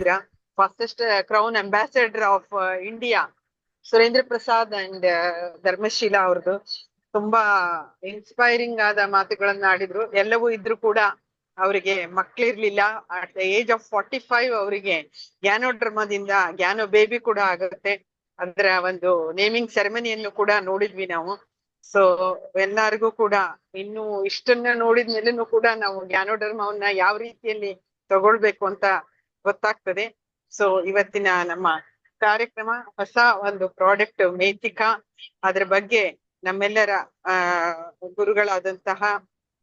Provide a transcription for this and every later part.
ನೋಡಿದ್ರ fastest crown ambassador of India Surendra Prasad and Dharmashila ಅವ್ರದ್ದು ತುಂಬಾ ಇನ್ಸ್ಪೈರಿಂಗ್ ಆದ ಮಾತುಗಳನ್ನ ಆಡಿದ್ರು. ಎಲ್ಲವೂ ಇದ್ರು ಕೂಡ ಅವರಿಗೆ ಮಕ್ಳಿರ್ಲಿಲ್ಲ. ಅಟ್ ದ ಏಜ್ ಆಫ್ 45 ಅವರಿಗೆ ಜ್ಞಾನೋಡ್ರಮದಿಂದ ಜ್ಞಾನ ಬೇಬಿ ಕೂಡ ಆಗುತ್ತೆ. ಅದರ ಒಂದು ನೇಮಿಂಗ್ ಸೆರೆಮನಿಯನ್ನು ಕೂಡ ನೋಡಿದ್ವಿ ನಾವು. ಸೊ ಎಲ್ಲರಿಗೂ ಕೂಡ ಇನ್ನು ಇಷ್ಟನ್ನ ನೋಡಿದ್ಮೇಲೆನೂ ಕೂಡ ನಾವು ಜ್ಞಾನೋಧರ್ಮವನ್ನ ಯಾವ ರೀತಿಯಲ್ಲಿ ತಗೊಳ್ಬೇಕು ಅಂತ ಗೊತ್ತಾಗ್ತದೆ. ಸೊ ಇವತ್ತಿನ ನಮ್ಮ ಕಾರ್ಯಕ್ರಮ ಹೊಸ ಒಂದು ಪ್ರಾಡಕ್ಟ್ ಮೇಥಿಕಾ, ಅದ್ರ ಬಗ್ಗೆ ನಮ್ಮೆಲ್ಲರ ಗುರುಗಳಾದಂತಹ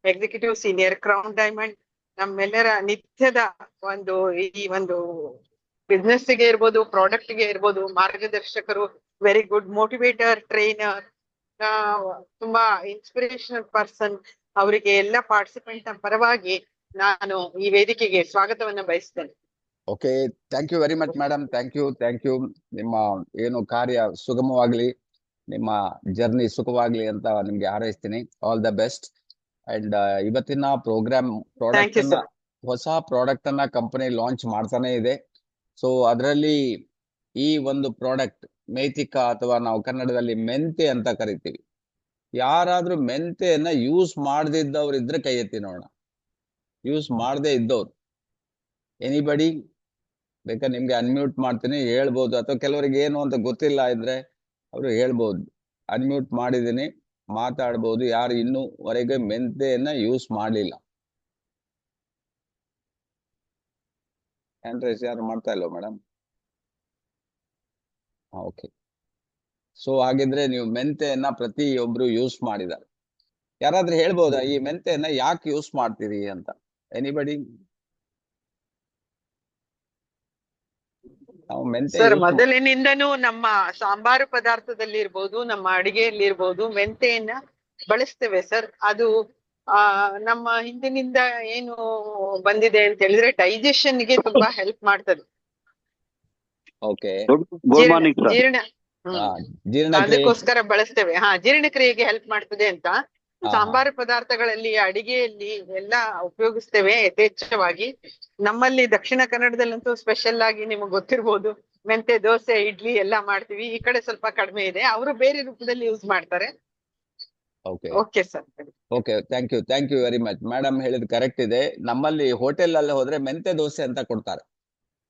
ಎಕ್ಸಿಕ್ಯೂಟಿವ್ ಸೀನಿಯರ್ ಕ್ರೌನ್ ಡೈಮಂಡ್, ನಮ್ಮೆಲ್ಲರ ನಿತ್ಯದ ಒಂದು ಈ ಒಂದು ಬಿಸ್ನೆಸ್ ಗೆ ಇರ್ಬೋದು, ಪ್ರಾಡಕ್ಟ್ ಗೆ ಇರ್ಬೋದು ಮಾರ್ಗದರ್ಶಕರು, ವೆರಿ ಗುಡ್ ಮೋಟಿವೇಟರ್, ಟ್ರೈನರ್, ತುಂಬಾ ಇನ್ಸ್ಪಿರೇಷನಲ್ ಪರ್ಸನ್, ಅವರಿಗೆ ಎಲ್ಲ ಪಾರ್ಟಿಸಿಪೆಂಟ್ ನ ಪರವಾಗಿ ನಾನು ಈ ವೇದಿಕೆಗೆ ಸ್ವಾಗತವನ್ನ ಬಯಸ್ತೇನೆ. Okay, thank you very much madam. Thank you. ನಿಮ್ಮ ಏನು ಕಾರ್ಯ ಸುಗಮವಾಗ್ಲಿ, ನಿಮ್ಮ ಜರ್ನಿ ಸುಖವಾಗ್ಲಿ ಅಂತ ನಿಮ್ಗೆ ಹಾರೈಸ್ತೀನಿ. All the best. ಅಂಡ್ ಇವತ್ತಿನ ಪ್ರೋಗ್ರಾಮ್ ಹೊಸ ಪ್ರಾಡಕ್ಟ್ ಅನ್ನ ಕಂಪನಿ ಲಾಂಚ್ ಮಾಡ್ತಾನೆ ಇದೆ. ಸೊ ಅದರಲ್ಲಿ ಈ ಒಂದು ಪ್ರಾಡಕ್ಟ್ ಮೇಥಿಕಾ ಅಥವಾ ನಾವು ಕನ್ನಡದಲ್ಲಿ ಮೆಂತೆ ಅಂತ ಕರಿತೀವಿ. ಯಾರಾದ್ರೂ ಮೆಂತೆಯನ್ನ ಯೂಸ್ ಮಾಡದಿದ್ದವ್ರು ಇದ್ರೆ ಕೈ ಎತ್ತಿ ನೋಡೋಣ. ಯೂಸ್ ಮಾಡದೇ ಇದ್ದವ್ರು ಎನಿಬಡಿ ಬೇಕಾದ್ರೆ ನಿಮ್ಗೆ ಅನ್ಮ್ಯೂಟ್ ಮಾಡ್ತೀನಿ, ಹೇಳ್ಬೋದು. ಅಥವಾ ಕೆಲವರಿಗೆ ಏನು ಅಂತ ಗೊತ್ತಿಲ್ಲ ಇದ್ರೆ ಅವರು ಹೇಳ್ಬೋದು. ಅನ್ಮ್ಯೂಟ್ ಮಾಡಿದೀನಿ, ಮಾತಾಡ್ಬೋದು. ಯಾರು ಇನ್ನೂವರೆಗೆ ಮೆಂತೆಯನ್ನ ಯೂಸ್ ಮಾಡಲಿಲ್ಲ, ಹ್ಯಾಂಡ್ ರೈಸ್ ಯಾರು ಮಾಡ್ತಾ ಇಲ್ವ ಮೇಡಮ್? ಓಕೆ. ಸೊ ಹಾಗಿದ್ರೆ ನೀವು ಮೆಂತೆಯನ್ನ ಪ್ರತಿಯೊಬ್ರು ಯೂಸ್ ಮಾಡಿದ್ದಾರೆ. ಯಾರಾದ್ರೂ ಹೇಳ್ಬೋದಾ ಈ ಮೆಂತೆಯನ್ನ ಯಾಕೆ ಯೂಸ್ ಮಾಡ್ತೀರಿ ಅಂತ? ಎನಿಬಡಿ? ಸರ್, ಮೊದಲಿನಿಂದನೂ ನಮ್ಮ ಸಾಂಬಾರು ಪದಾರ್ಥದಲ್ಲಿ ಇರ್ಬೋದು, ನಮ್ಮ ಅಡಿಗೆಯಲ್ಲಿ ಇರ್ಬೋದು ಮೆಂತೆಯನ್ನ ಬಳಸ್ತೇವೆ ಸರ್. ಅದು ನಮ್ಮ ಹಿಂದಿನಿಂದ ಏನು ಬಂದಿದೆ ಅಂತ ಹೇಳಿದ್ರೆ ಡೈಜೆಷನ್ ಗೆ ತುಂಬಾ ಹೆಲ್ಪ್ ಮಾಡ್ತದೆ. ಅದಕ್ಕೋಸ್ಕರ ಬಳಸ್ತೇವೆ. ಜೀರ್ಣಕ್ರಿಯೆಗೆ ಹೆಲ್ಪ್ ಮಾಡ್ತದೆ ಅಂತ ಸಾಂಬಾರು ಪದಾರ್ಥಗಳಲ್ಲಿ, ಅಡಿಗೆಯಲ್ಲಿ ಎಲ್ಲ ಉಪಯೋಗಿಸ್ತೇವೆ ಯಥೇಚ್ಛವಾಗಿ. ನಮ್ಮಲ್ಲಿ ದಕ್ಷಿಣ ಕನ್ನಡದಲ್ಲಂತೂ ಸ್ಪೆಷಲ್ ಆಗಿ ನಿಮಗೆ ಗೊತ್ತಿರ್ಬೋದು, ಮೆಂತೆ ದೋಸೆ, ಇಡ್ಲಿ ಎಲ್ಲ ಮಾಡ್ತೀವಿ. ಈ ಕಡೆ ಸ್ವಲ್ಪ ಕಡಿಮೆ ಇದೆ, ಅವರು ಬೇರೆ ರೂಪದಲ್ಲಿ ಯೂಸ್ ಮಾಡ್ತಾರೆ. Okay sir. Okay, thank you very much. Madam ಹೇಳಿದ್ ಕರೆಕ್ಟ್ ಇದೆ. ನಮ್ಮಲ್ಲಿ ಹೋಟೆಲ್ ಅಲ್ಲಿ ಹೋದ್ರೆ ಮೆಂತೆ ದೋಸೆ ಅಂತ ಕೊಡ್ತಾರೆ.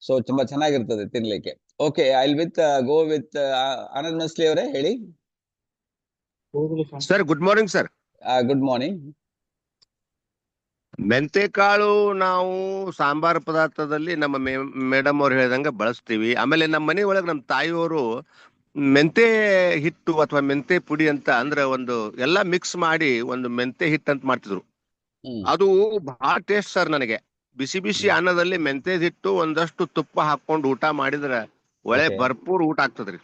ಸೊ ತುಂಬಾ ಚೆನ್ನಾಗಿರ್ತದೆ ತಿನ್ಲಿಕ್ಕೆ. Okay, I will go with Anand Masli ಅವರೇ, ಹೇಳಿ sir. Good morning sir. Good morning. ಮೆಂತೆಕಾಳು ನಾವು ಸಾಂಬಾರ್ ಪದಾರ್ಥದಲ್ಲಿ ನಮ್ಮ ಮೇಡಮ್ ಅವ್ರು ಹೇಳಿದಂಗೆ ಬಳಸ್ತೀವಿ. ಆಮೇಲೆ ನಮ್ಮ ಮನೆ ಒಳಗೆ ನಮ್ಮ ತಾಯಿಯವರು ಮೆಂತೆ ಹಿಟ್ಟು ಅಥವಾ ಮೆಂತೆ ಪುಡಿ ಅಂತ ಅಂದ್ರೆ ಒಂದು ಎಲ್ಲ ಮಿಕ್ಸ್ ಮಾಡಿ ಒಂದು ಮೆಂತೆ ಹಿಟ್ಟು ಅಂತ ಮಾಡ್ತಿದ್ರು. ಅದು ಬಹಳ ಟೇಸ್ಟ್ ಸರ್. ನನಗೆ ಬಿಸಿ ಬಿಸಿ ಅನ್ನದಲ್ಲಿ ಮೆಂತೆ ಹಿಟ್ಟು ಒಂದಷ್ಟು ತುಪ್ಪ ಹಾಕೊಂಡು ಊಟ ಮಾಡಿದ್ರೆ ಒಳ್ಳೆ ಭರ್ಪೂರ್ ಊಟ ಆಗ್ತದ್ರಿ.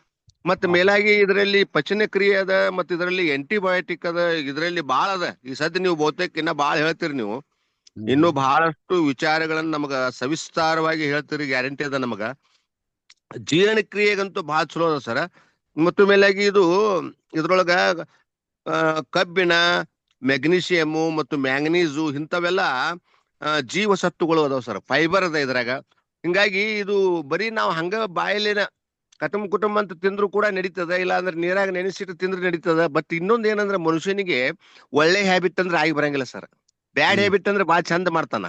ಮತ್ ಮೇಲಾಗಿ ಇದರಲ್ಲಿ ಪಚನ ಕ್ರಿಯೆ ಅದ, ಮತ್ ಇದರಲ್ಲಿ ಆಂಟಿಬಯೋಟಿಕ್ ಅದ, ಇದರಲ್ಲಿ ಬಾಳ ಅದ. ಈ ಸದ್ಯ ನೀವು ಬಹುತೇಕ ಇನ್ನ ಬಾಳ ಹೇಳ್ತೀರಿ. ನೀವು ಇನ್ನು ಬಹಳಷ್ಟು ವಿಚಾರಗಳನ್ನ ನಮಗ ಸವಿಸ್ತಾರವಾಗಿ ಹೇಳ್ತೀರಿ, ಗ್ಯಾರಂಟಿ ಅದ ನಮಗ. ಜೀರ್ಣಕ್ರಿಯೆಗಂತೂ ಬಹಳ ಚಲೋ ಅದ ಸರ್. ಮತ್ತು ಮೇಲಾಗಿ ಇದ್ರೊಳಗ ಕಬ್ಬಿಣ, ಮೆಗ್ನೀಷಿಯಮು ಮತ್ತು ಮ್ಯಾಂಗನೀಸು ಇಂಥವೆಲ್ಲ ಜೀವಸತ್ತುಗಳು ಅದಾವ ಸರ್. ಫೈಬರ್ ಅದ ಇದ್ರಾಗ. ಹಿಂಗಾಗಿ ಇದು ಬರೀ ನಾವು ಹಂಗ ಬಾಯಲ್ಲಿನ ಕುಟುಂಬ ಅಂತ ತಿಂದ್ರು ಕೂಡ ನಡೀತದ, ಇಲ್ಲ ಅಂದ್ರೆ ನೀರಾಗ ನೆನೆಸಿಟ್ಟು ತಿಂದ್ರೆ ನಡೀತದ. ಬಟ್ ಇನ್ನೊಂದ್ ಏನಂದ್ರೆ ಮನುಷ್ಯನಿಗೆ ಒಳ್ಳೆ ಹ್ಯಾಬಿಟ್ ಅಂದ್ರೆ ಆಗಿ ಬರಂಗಿಲ್ಲ ಸರ್. ಬ್ಯಾಡ್ ಹ್ಯಾಬಿಟ್ ಅಂದ್ರೆ ಬಾಳ ಚಂದ ಮಾಡ್ತಾನ.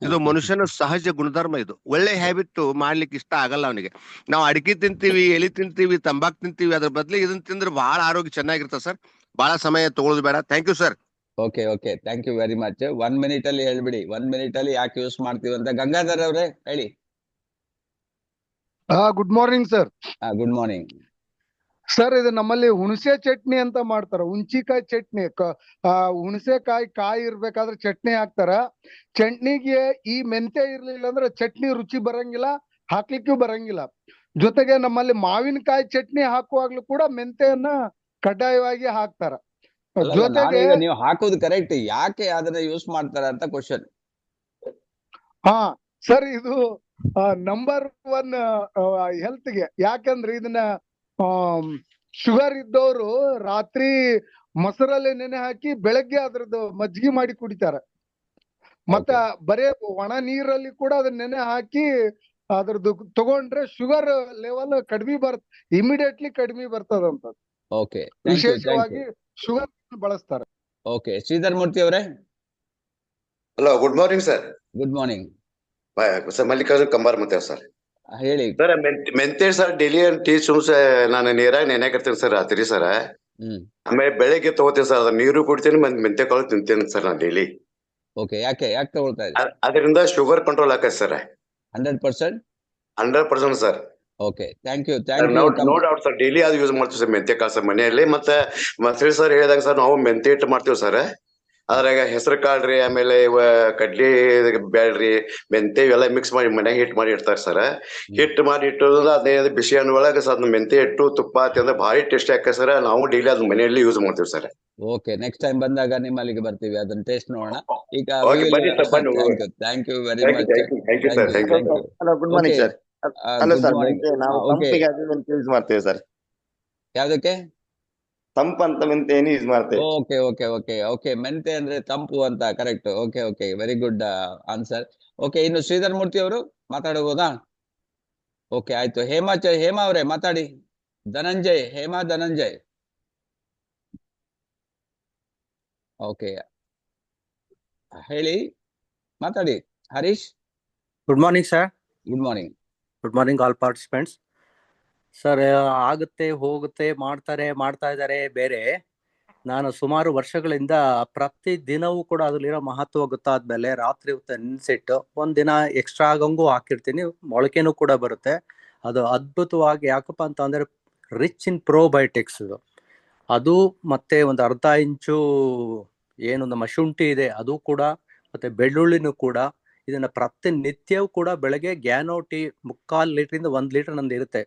ಇದು ಮನುಷ್ಯನ ಸಹಜ ಗುಣಧರ್ಮ. ಇದು ಒಳ್ಳೆ ಹ್ಯಾಬಿಟ್ ಮಾಡ್ಲಿಕ್ಕೆ ಇಷ್ಟ ಆಗಲ್ಲ ಅವನಿಗೆ. ನಾವು ಅಡಿಕೆ ತಿಂತೀವಿ, ಎಲಿ ತಿಂತೀವಿ, ತಂಬಾಕ್ ತಿಂತೀವಿ, ಅದ್ರ ಬದ್ಲಿ ಇದನ್ನ ತಿಂದ್ರೆ ಬಹಳ ಆರೋಗ್ಯ ಚೆನ್ನಾಗಿರ್ತದೆ ಸರ್. ಬಹಳ ಸಮಯ ತಗೊಳ್ಳೋದು ಬೇಡ. Thank you sir. Okay, thank you very much. 1 minute ಅಲ್ಲಿ ಹೇಳ್ಬಿಡಿ, 1 minute ಅಲ್ಲಿ ಯಾಕೆ ಯೂಸ್ ಮಾಡ್ತೀವಿ ಅಂತ. ಗಂಗಾಧರ್ ಅವರೇ ಹೇಳಿ. Good morning sir. Good morning sir. ಇದು ನಮ್ಮಲ್ಲಿ ಹುಣಸೆ ಚಟ್ನಿ ಅಂತ ಮಾಡ್ತಾರ. ಹುಣಸಿಕಾಯಿ ಚಟ್ನಿ, ಹುಣಸೆಕಾಯಿ ಕಾಯಿ ಇರ್ಬೇಕಾದ್ರೆ ಚಟ್ನಿ ಹಾಕ್ತಾರ. ಚಟ್ನಿಗೆ ಈ ಮೆಂತೆ ಇರ್ಲಿಲ್ಲ ಅಂದ್ರೆ ಚಟ್ನಿ ರುಚಿ ಬರಂಗಿಲ್ಲ, ಹಾಕ್ಲಿಕ್ಕೂ ಬರಂಗಿಲ್ಲ. ಜೊತೆಗೆ ನಮ್ಮಲ್ಲಿ ಮಾವಿನಕಾಯಿ ಚಟ್ನಿ ಹಾಕುವಾಗ್ಲೂ ಕೂಡ ಮೆಂತೆಯನ್ನ ಕಡ್ಡಾಯವಾಗಿ ಹಾಕ್ತಾರ. ಜೊತೆಗೆ ನೀವು ಹಾಕೋದು ಕರೆಕ್ಟ್, ಯಾಕೆ ಅದನ್ನ ಯೂಸ್ ಮಾಡ್ತಾರ ಅಂತ ಕ್ವಶನ್. ಸರ್, ಇದು ನಂಬರ್ 1 ಹೆಲ್ತ್ಗೆ. ಯಾಕಂದ್ರೆ ಇದನ್ನ ಶುಗರ್ ಇದ್ದವರು ರಾತ್ರಿ ಮೊಸರಲ್ಲಿ ನೆನೆ ಹಾಕಿ ಬೆಳಗ್ಗೆ ಅದ್ರದ್ದು ಮಜ್ಜಿಗೆ ಮಾಡಿ ಕುಡಿತಾರೆ. ಮತ್ತ ಬರೇ ಒಣ ನೀರಲ್ಲಿ ಕೂಡ ಅದನ್ನ ನೆನೆ ಹಾಕಿ ಅದ್ರದ್ದು ತಗೊಂಡ್ರೆ ಶುಗರ್ ಲೆವೆಲ್ ಕಡಿಮೆ ಇಮಿಡಿಯೇಟ್ಲಿ ಕಡಿಮೆ ಬರ್ತದಂತ. Okay, thank you. ವಿಶೇಷವಾಗಿ ಶುಗರ್ ಬಳಸ್ತಾರೆ. ಓಕೆ, ಶ್ರೀಧರ್ ಮೂರ್ತಿ ಅವರೇ, hello, good morning sir. Good morning. Sir Mallikarjun Kambar ಮತ್ತೆ ಸರ್. ಹೇಳಿ ಸರ್ ಮೆಂತೆ ಸರ್ ಡೈಲಿ ಟೀ ಸ್ಪೂನ್ಸ್ ನಾನು ನೀರಾಗ ನೆನೆಯಾಕಿರ್ತೀನಿ ಸರ್ ರಾತ್ರಿ ಸರ್. ಆಮೇಲೆ ಬೆಳಗ್ಗೆ ತಗೋತೀನಿ ಸರ್, ಅದ್ರ ನೀರು ಕುಡಿತೀನಿ, ಮೆಂತೆ ಕಾಳು ತಿಂತೀನಿ ಸರ್ ನಾನು ಡೈಲಿ. ಓಕೆ, ಯಾಕೆ ತಗೊಳ್ತಾ ಇದ್ದೀರಿ? ಅದರಿಂದ ಶುಗರ್ ಕಂಟ್ರೋಲ್ ಆಕೈತೆ sir. 100%? 100% sir. Okay, thank you. No doubt sir, daily ಅದು ಯೂಸ್ ಮಾಡ್ತೀವಿ ಸರ್ ಮೆಂತೆ ಕಾಳು ಸರ್ ಮನೆಯಲ್ಲಿ. ಮತ್ತೆ ಮಸಳಿ ಸರ್ ಹೇಳಿದಾಗ ಸರ್ ನಾವು ಮೆಂತೆ ಹಿಟ್ಟು ಮಾಡ್ತೀವಿ ಸರ್. ಅದ್ರಾಗ ಹೆಸರು ಕಾಳ್ರಿ, ಆಮೇಲೆ ಕಡ್ಲಿ ಬ್ಯಾಳ್ರಿ, ಮೆಂತೆ ಇವೆಲ್ಲ ಮಿಕ್ಸ್ ಮಾಡಿ ಮನ್ಯಾಗ ಹಿಟ್ಟು ಮಾಡಿ ಇಡ್ತಾರೆ ಸರ್. ಹಿಟ್ಟು ಮಾಡಿ ಇಟ್ಟೋದ್ರಿಂದ ಅದೇ ಬಿಸಿ ಹಣ್ಣು ಒಳಗೆ ಸರ್ ಮೆಂತೆ ಹಿಟ್ಟು ತುಪ್ಪ ತಿಂದ್ರೆ ಭಾರಿ ಟೇಸ್ಟ್ ಆಕ ಸರ್. ನಾವು ಡೈಲಿ ಅದನ್ನ ಮನೆಯಲ್ಲಿ ಯೂಸ್ ಮಾಡ್ತೀವಿ ಸರ್. ಓಕೆ, ನೆಕ್ಸ್ಟ್ ಟೈಮ್ ಬಂದಾಗ ನಿಮ್ಮಲ್ಲಿಗೆ ಬರ್ತೀವಿ, ಅದನ್ನ ಟೇಸ್ಟ್ ನೋಡೋಣ. ಈಗ thank you very much. Thank you sir. Thank you. Hello, good morning sir. Hello sir, ನಾವು ತಂಪಿಗೆ ಯೂಸ್ ಮಾಡ್ತೇವೆ ಸರ್. ಯಾವ್ದಕ್ಕೆ? ತಂಪು ಅಂತ ಮೆಂತೆ ಯೂಸ್ ಮಾಡ್ತೇವೆ. ಓಕೆ ಓಕೆ ಓಕೆ ಓಕೆ, ಮೆಂತೆ ಅಂದ್ರೆ ತಂಪು ಅಂತ, correct. Okay okay, very good answer. Okay, ಇನ್ನು ಶ್ರೀಧರ್ ಮೂರ್ತಿ ಅವರು ಮಾತಾಡಬಹುದಾ? ಓಕೆ, ಆಯ್ತು. ಹೇಮಾ ಅವರೇ ಮಾತಾಡಿ. ಹೇಮಾ ಧನಂಜಯ್. ಓಕೆ, ಹೇಳಿ, ಮಾತಾಡಿ. Harish. Good morning sir. Good morning. Good morning all participants. Sir, ಆಗುತ್ತೆ ಹೋಗುತ್ತೆ ಮಾಡ್ತಾ ಇದ್ದಾರೆ ಬೇರೆ. ನಾನು ಸುಮಾರು ವರ್ಷಗಳಿಂದ ಪ್ರತಿ ದಿನವೂ ಕೂಡ ಅದ್ರಲ್ಲಿರೋ ಮಹತ್ವ ಗೊತ್ತಾದ್ಮೇಲೆ ರಾತ್ರಿ ಹೊತ್ತು ನೆನ್ಸಿಟ್ಟು ಒಂದಿನ ಎಕ್ಸ್ಟ್ರಾ ಆಗಂಗೂ ಹಾಕಿರ್ತೀನಿ. ಮೊಳಕೆನೂ ಕೂಡ ಬರುತ್ತೆ. ಅದು ಅದ್ಭುತವಾಗಿ, ಯಾಕಪ್ಪ ಅಂತ ಅಂದ್ರೆ ರಿಚ್ ಇನ್ ಪ್ರೋಬಯೋಟಿಕ್ಸ್ ಅದು. ಮತ್ತೆ ಒಂದು ಅರ್ಧ ಇಂಚು ಏನು ನಮ್ಮ ಶುಂಠಿ ಇದೆ ಅದು ಕೂಡ, ಮತ್ತೆ ಬೆಳ್ಳುಳ್ಳಿನೂ ಕೂಡ. ಇದನ್ನ ಪ್ರತಿನಿತ್ಯವೂ ಕೂಡ ಬೆಳಗ್ಗೆ ಗ್ಯಾನೋ ಟೀ 3/4 ಲೀಟ್ರಿಂದ 1 ಲೀಟರ್ ನಂದು ಇರುತ್ತೆ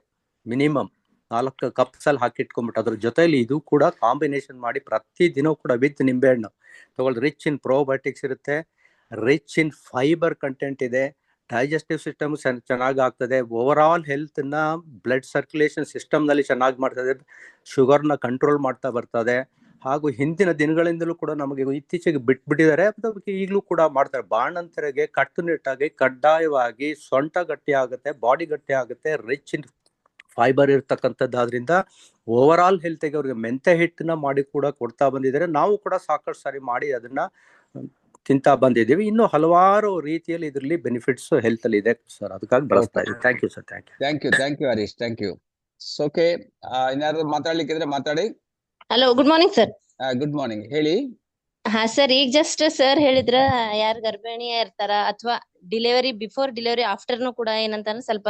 ಮಿನಿಮಮ್. 4 ಕಪ್ಸ್ ಅಲ್ಲಿ ಹಾಕಿಟ್ಕೊಂಡ್ಬಿಟ್ಟು ಅದ್ರ ಜೊತೆಲಿ ಇದು ಕೂಡ ಕಾಂಬಿನೇಷನ್ ಮಾಡಿ ಪ್ರತಿ ದಿನ ಕೂಡ ವಿತ್ ನಿಂಬೆಹಣ್ಣು ತಗೊಳ್ಳಿ. ರಿಚ್ ಇನ್ ಪ್ರೋಬಯೋಟಿಕ್ಸ್ ಇರುತ್ತೆ, ರಿಚ್ ಇನ್ ಫೈಬರ್ ಕಂಟೆಂಟ್ ಇದೆ, ಡೈಜೆಸ್ಟಿವ್ ಸಿಸ್ಟಮ್ ಚೆನ್ನಾಗಿ ಆಗ್ತದೆ, ಓವರ್ ಆಲ್ ಹೆಲ್ತ್ ನ ಬ್ಲಡ್ ಸರ್ಕ್ಯುಲೇಷನ್ ಸಿಸ್ಟಮ್ ನಲ್ಲಿ ಚೆನ್ನಾಗಿ ಮಾಡ್ತದೆ, ಶುಗರ್ನ ಕಂಟ್ರೋಲ್ ಮಾಡ್ತಾ ಬರ್ತದೆ. ಹಾಗೂ ಹಿಂದಿನ ದಿನಗಳಿಂದಲೂ ಕೂಡ ನಮಗೆ ಇತ್ತೀಚೆಗೆ ಬಿಟ್ಬಿಟ್ಟಿದ್ದಾರೆ, ಈಗಲೂ ಕೂಡ ಮಾಡ್ತಾರೆ. ಬಾಣಂತರಿಗೆ ಕಟ್ಟುನಿಟ್ಟಾಗಿ ಕಡ್ಡಾಯವಾಗಿ ಸೊಂಟ ಗಟ್ಟಿ ಆಗುತ್ತೆ, ಬಾಡಿ ಗಟ್ಟಿ ಆಗುತ್ತೆ, ರಿಚ್ ಇನ್ ಫೈಬರ್ ಇರ್ತಕ್ಕಂಥದ್ದಾದ್ರಿಂದ ಓವರ್ ಆಲ್ ಹೆಲ್ತ್ಗೆ ಅವ್ರಿಗೆ ಮೆಂತೆ ಹಿಟ್ಟನ್ನ ಮಾಡಿ ಕೂಡ ಕೊಡ್ತಾ ಬಂದಿದ್ದಾರೆ. ನಾವು ಕೂಡ ಸಾಕಷ್ಟು ಸಾರಿ ಮಾಡಿ ಅದನ್ನ ತಿಂತಾ ಬಂದಿದ್ದೀವಿ. ಇನ್ನು ಹಲವಾರು ರೀತಿಯಲ್ಲಿ ಇದರಲ್ಲಿ ಬೆನಿಫಿಟ್ಸ್ ಹೆಲ್ತ್ ಅಲ್ಲಿ ಇದೆ ಸರ್, ಅದಕ್ಕಾಗಿ ಬಳಸ್ತಾ ಇದ್ದೀವಿ. Thank you sir. Thank you Harish, thank you. Okay, ಇನ್ಯಾರು ಮಾತಾಡ್ಲಿಕ್ಕಿದ್ರೆ ಮಾತಾಡಿ. Hello, good morning sir. Good morning, ಹೇಳಿ. ಹಾ ಸರ್, ಈಗ ಜಸ್ಟ್ ಸರ್ ಹೇಳಿದ್ರ ಯಾರು ಗರ್ಭಿಣಿ ಇರ್ತಾರ ಅಥವಾ ಬಿಫೋರ್ ಡೆಲಿವರಿ ಆಫ್ಟರ್ನು ಕೂಡ ಏನಂತ ಸ್ವಲ್ಪ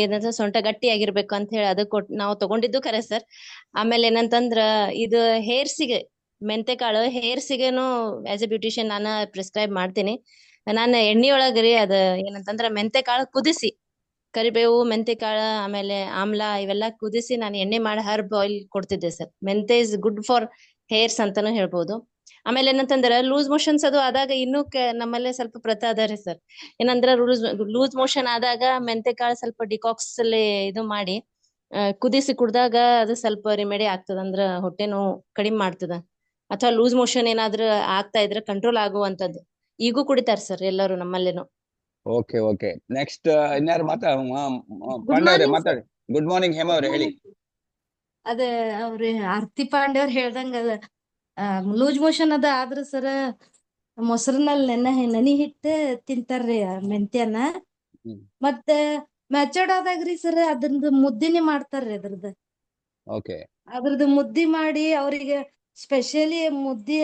ಏನಂತ ಸೊಂಟ ಗಟ್ಟಿ ಆಗಿರ್ಬೇಕು ಅಂತ ಹೇಳಿ ಅದು ನಾವು ತಗೊಂಡಿದ್ದು ಖರೆ ಸರ್. ಆಮೇಲೆ ಏನಂತಂದ್ರ ಇದು ಹೇರ್ಸಿಗೆ ಮೆಂತೆಕಾಳು ಹೇರ್ಸಿಗೆನು ಆಸ್ ಎ ಬ್ಯೂಟಿಷಿಯನ್ ನಾನು ಪ್ರಿಸ್ಕ್ರೈಬ್ ಮಾಡ್ತೀನಿ. ನಾನು ಎಣ್ಣೆಯೊಳಗ್ರಿ ಅದ ಏನಂತಂದ್ರ ಮೆಂತೆಕಾಳು ಕುದಿಸಿ, ಕರಿಬೇವು, ಮೆಂತೆಕಾಳು, ಆಮೇಲೆ ಆಮ್ಲ ಇವೆಲ್ಲ ಕುದಿಸಿ ನಾನು ಎಣ್ಣೆ ಮಾಡಿ ಹರ್ಬ್ ಆಯಿಲ್ ಕೊಡ್ತಿದ್ದೆ ಸರ್. ಮೆಂತೆ ಇಸ್ ಗುಡ್ ಫಾರ್ ಹೇರ್ಸ್ ಅಂತಾನು ಹೇಳ್ಬೋದು. ಆಮೇಲೆ ಏನಂತಂದ್ರ ಲೂಸ್ ಮೋಷನ್ಸ್ ಅದು ಆದಾಗ ಇನ್ನೂ ನಮ್ಮಲ್ಲೇ ಸ್ವಲ್ಪ ಪ್ರಥ ಅದಾರಿ ಸರ್. ಏನಂದ್ರ ಲೂಸ್ ಮೋಷನ್ ಆದಾಗ ಮೆಂತೆಕಾಳು ಸ್ವಲ್ಪ ಡಿಕಾಕ್ಸ್ ಅಲ್ಲಿ ಇದು ಮಾಡಿ ಕುದಿಸಿ ಕುಡ್ದಾಗ ಅದು ಸ್ವಲ್ಪ ರಿಮೆಡಿ ಆಗ್ತದ, ಅಂದ್ರ ಹೊಟ್ಟೆ ನೋವು ಕಡಿಮೆ ಮಾಡ್ತದ. ಅಥವಾ ಲೂಸ್ ಮೋಷನ್ ಏನಾದ್ರೂ ಆಗ್ತಾ ಇದ್ರೆ ಕಂಟ್ರೋಲ್ ಆಗುವಂತದ್ದು ಈಗೂ ಕುಡಿತಾರ ಸರ್ ಎಲ್ಲರೂ ನಮ್ಮಲ್ಲೇನು. ಓಕೆ ಓಕೆ, ನೆಕ್ಸ್ಟ್ ಇನ್ಯಾರು ಮಾತಾಡಿ. ಗುಡ್ ಮಾರ್ನಿಂಗ್ ಹೇಮಾ ಅವ್ರೆ, ಹೇಳಿ. ಅದ ಅವ್ರಿ ಆರ್ತಿ ಪಾಂಡೆ ಅವ್ರ ಹೇಳ್ದಂಗ ಅದ ಲೂಸ್ ಮೋಷನ್ ಅದ ಆದ್ರ ಸರ ಮೊಸರಿನಲ್ಲಿ ನೆನೆ ಹಿಟ್ಟು ತಿಂತಾರ್ರಿ ಮೆಂತ್ಯನ. ಮತ್ತ ಮೆಚೂರ್ಡ್ ಆದಾಗ್ರಿ ಸರ್ ಅದ್ರದ್ದು ಮುದ್ದಿನೇ ಮಾಡ್ತಾರ್ರಿ. ಅದ್ರದ್ದು ಮುದ್ದಿ ಮಾಡಿ ಅವ್ರಿಗೆ ಸ್ಪೆಷಲಿ ಮುದ್ದಿ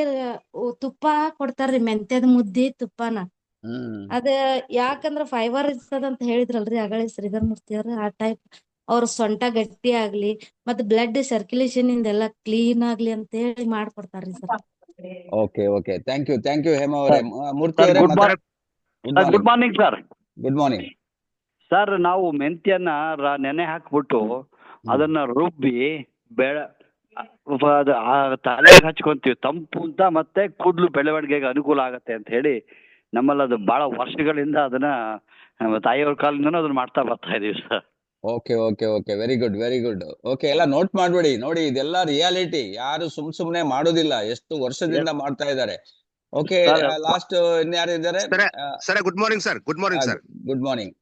ತುಪ್ಪ ಕೊಡ್ತಾರ್ರಿ, ಮೆಂತ್ಯದ ಮುದ್ದಿ ತುಪ್ಪನ. ಅದ ಯಾಕಂದ್ರ ಫೈಬರ್ ಇರ್ತದಂತ ಹೇಳಿದ್ರಲ್ರಿ ಆಗಳೇ ಶ್ರೀಧರ್ ಮೂರ್ತಿ ಅವ್ರ. ಆ ಟೈಪ್ ಅವ್ರ ಸೊಂಟ ಗಟ್ಟಿ ಆಗ್ಲಿ ಮತ್ ಬ್ಲಡ್ ಸರ್ಕ್ಯುಲೇಷನ್ ಇಂದೆಲ್ಲ ಕ್ಲೀನ್ ಆಗ್ಲಿ ಅಂತ ಹೇಳಿ ಮಾಡ್ಕೊಡ್ತಾರ್ರಿ sir. Okay okay, thank you Hema ಅವರೇ. ಮೂರ್ತಿ ಅವರೇ, good morning sir. Good morning sir, ನಾವು ಮೆಂತ್ಯನ್ನ ನೆನೆ ಹಾಕ್ಬಿಟ್ಟು ಅದನ್ನ ರುಬ್ಬಿ ತಲೆಗೆ ಹಚ್ಕೊಂತೀವಿ, ತಂಪು ಅಂತ ಮತ್ತೆ ಕೂದಲು ಬೆಳವಣಿಗೆಗೆ ಅನುಕೂಲ ಆಗತ್ತೆ ಅಂತ ಹೇಳಿ ನಮ್ಮಲ್ಲಿ ಅದು ಬಹಳ ವರ್ಷಗಳಿಂದ ಅದನ್ನ ತಾಯಿಯವ್ರ ಕಾಲದಿಂದನೂ ಅದನ್ನ ಮಾಡ್ತಾ ಬರ್ತಾ ಇದೀವಿ sir. Okay okay okay, very good very good. Okay, ಎಲ್ಲ ನೋಟ್ ಮಾಡ್ಬೇಡಿ, ನೋಡಿ ಇದೆಲ್ಲ ರಿಯಾಲಿಟಿ, ಯಾರು ಸುಮ್ನೆ ಮಾಡೋದಿಲ್ಲ, ಎಷ್ಟು ವರ್ಷದಿಂದ ಮಾಡ್ತಾ ಇದ್ದಾರೆ. ಓಕೆ, ಲಾಸ್ಟ್ ಇನ್ಯಾರು ಇದ್ದಾರೆ? Sir, good morning sir. Good morning sir. Good morning.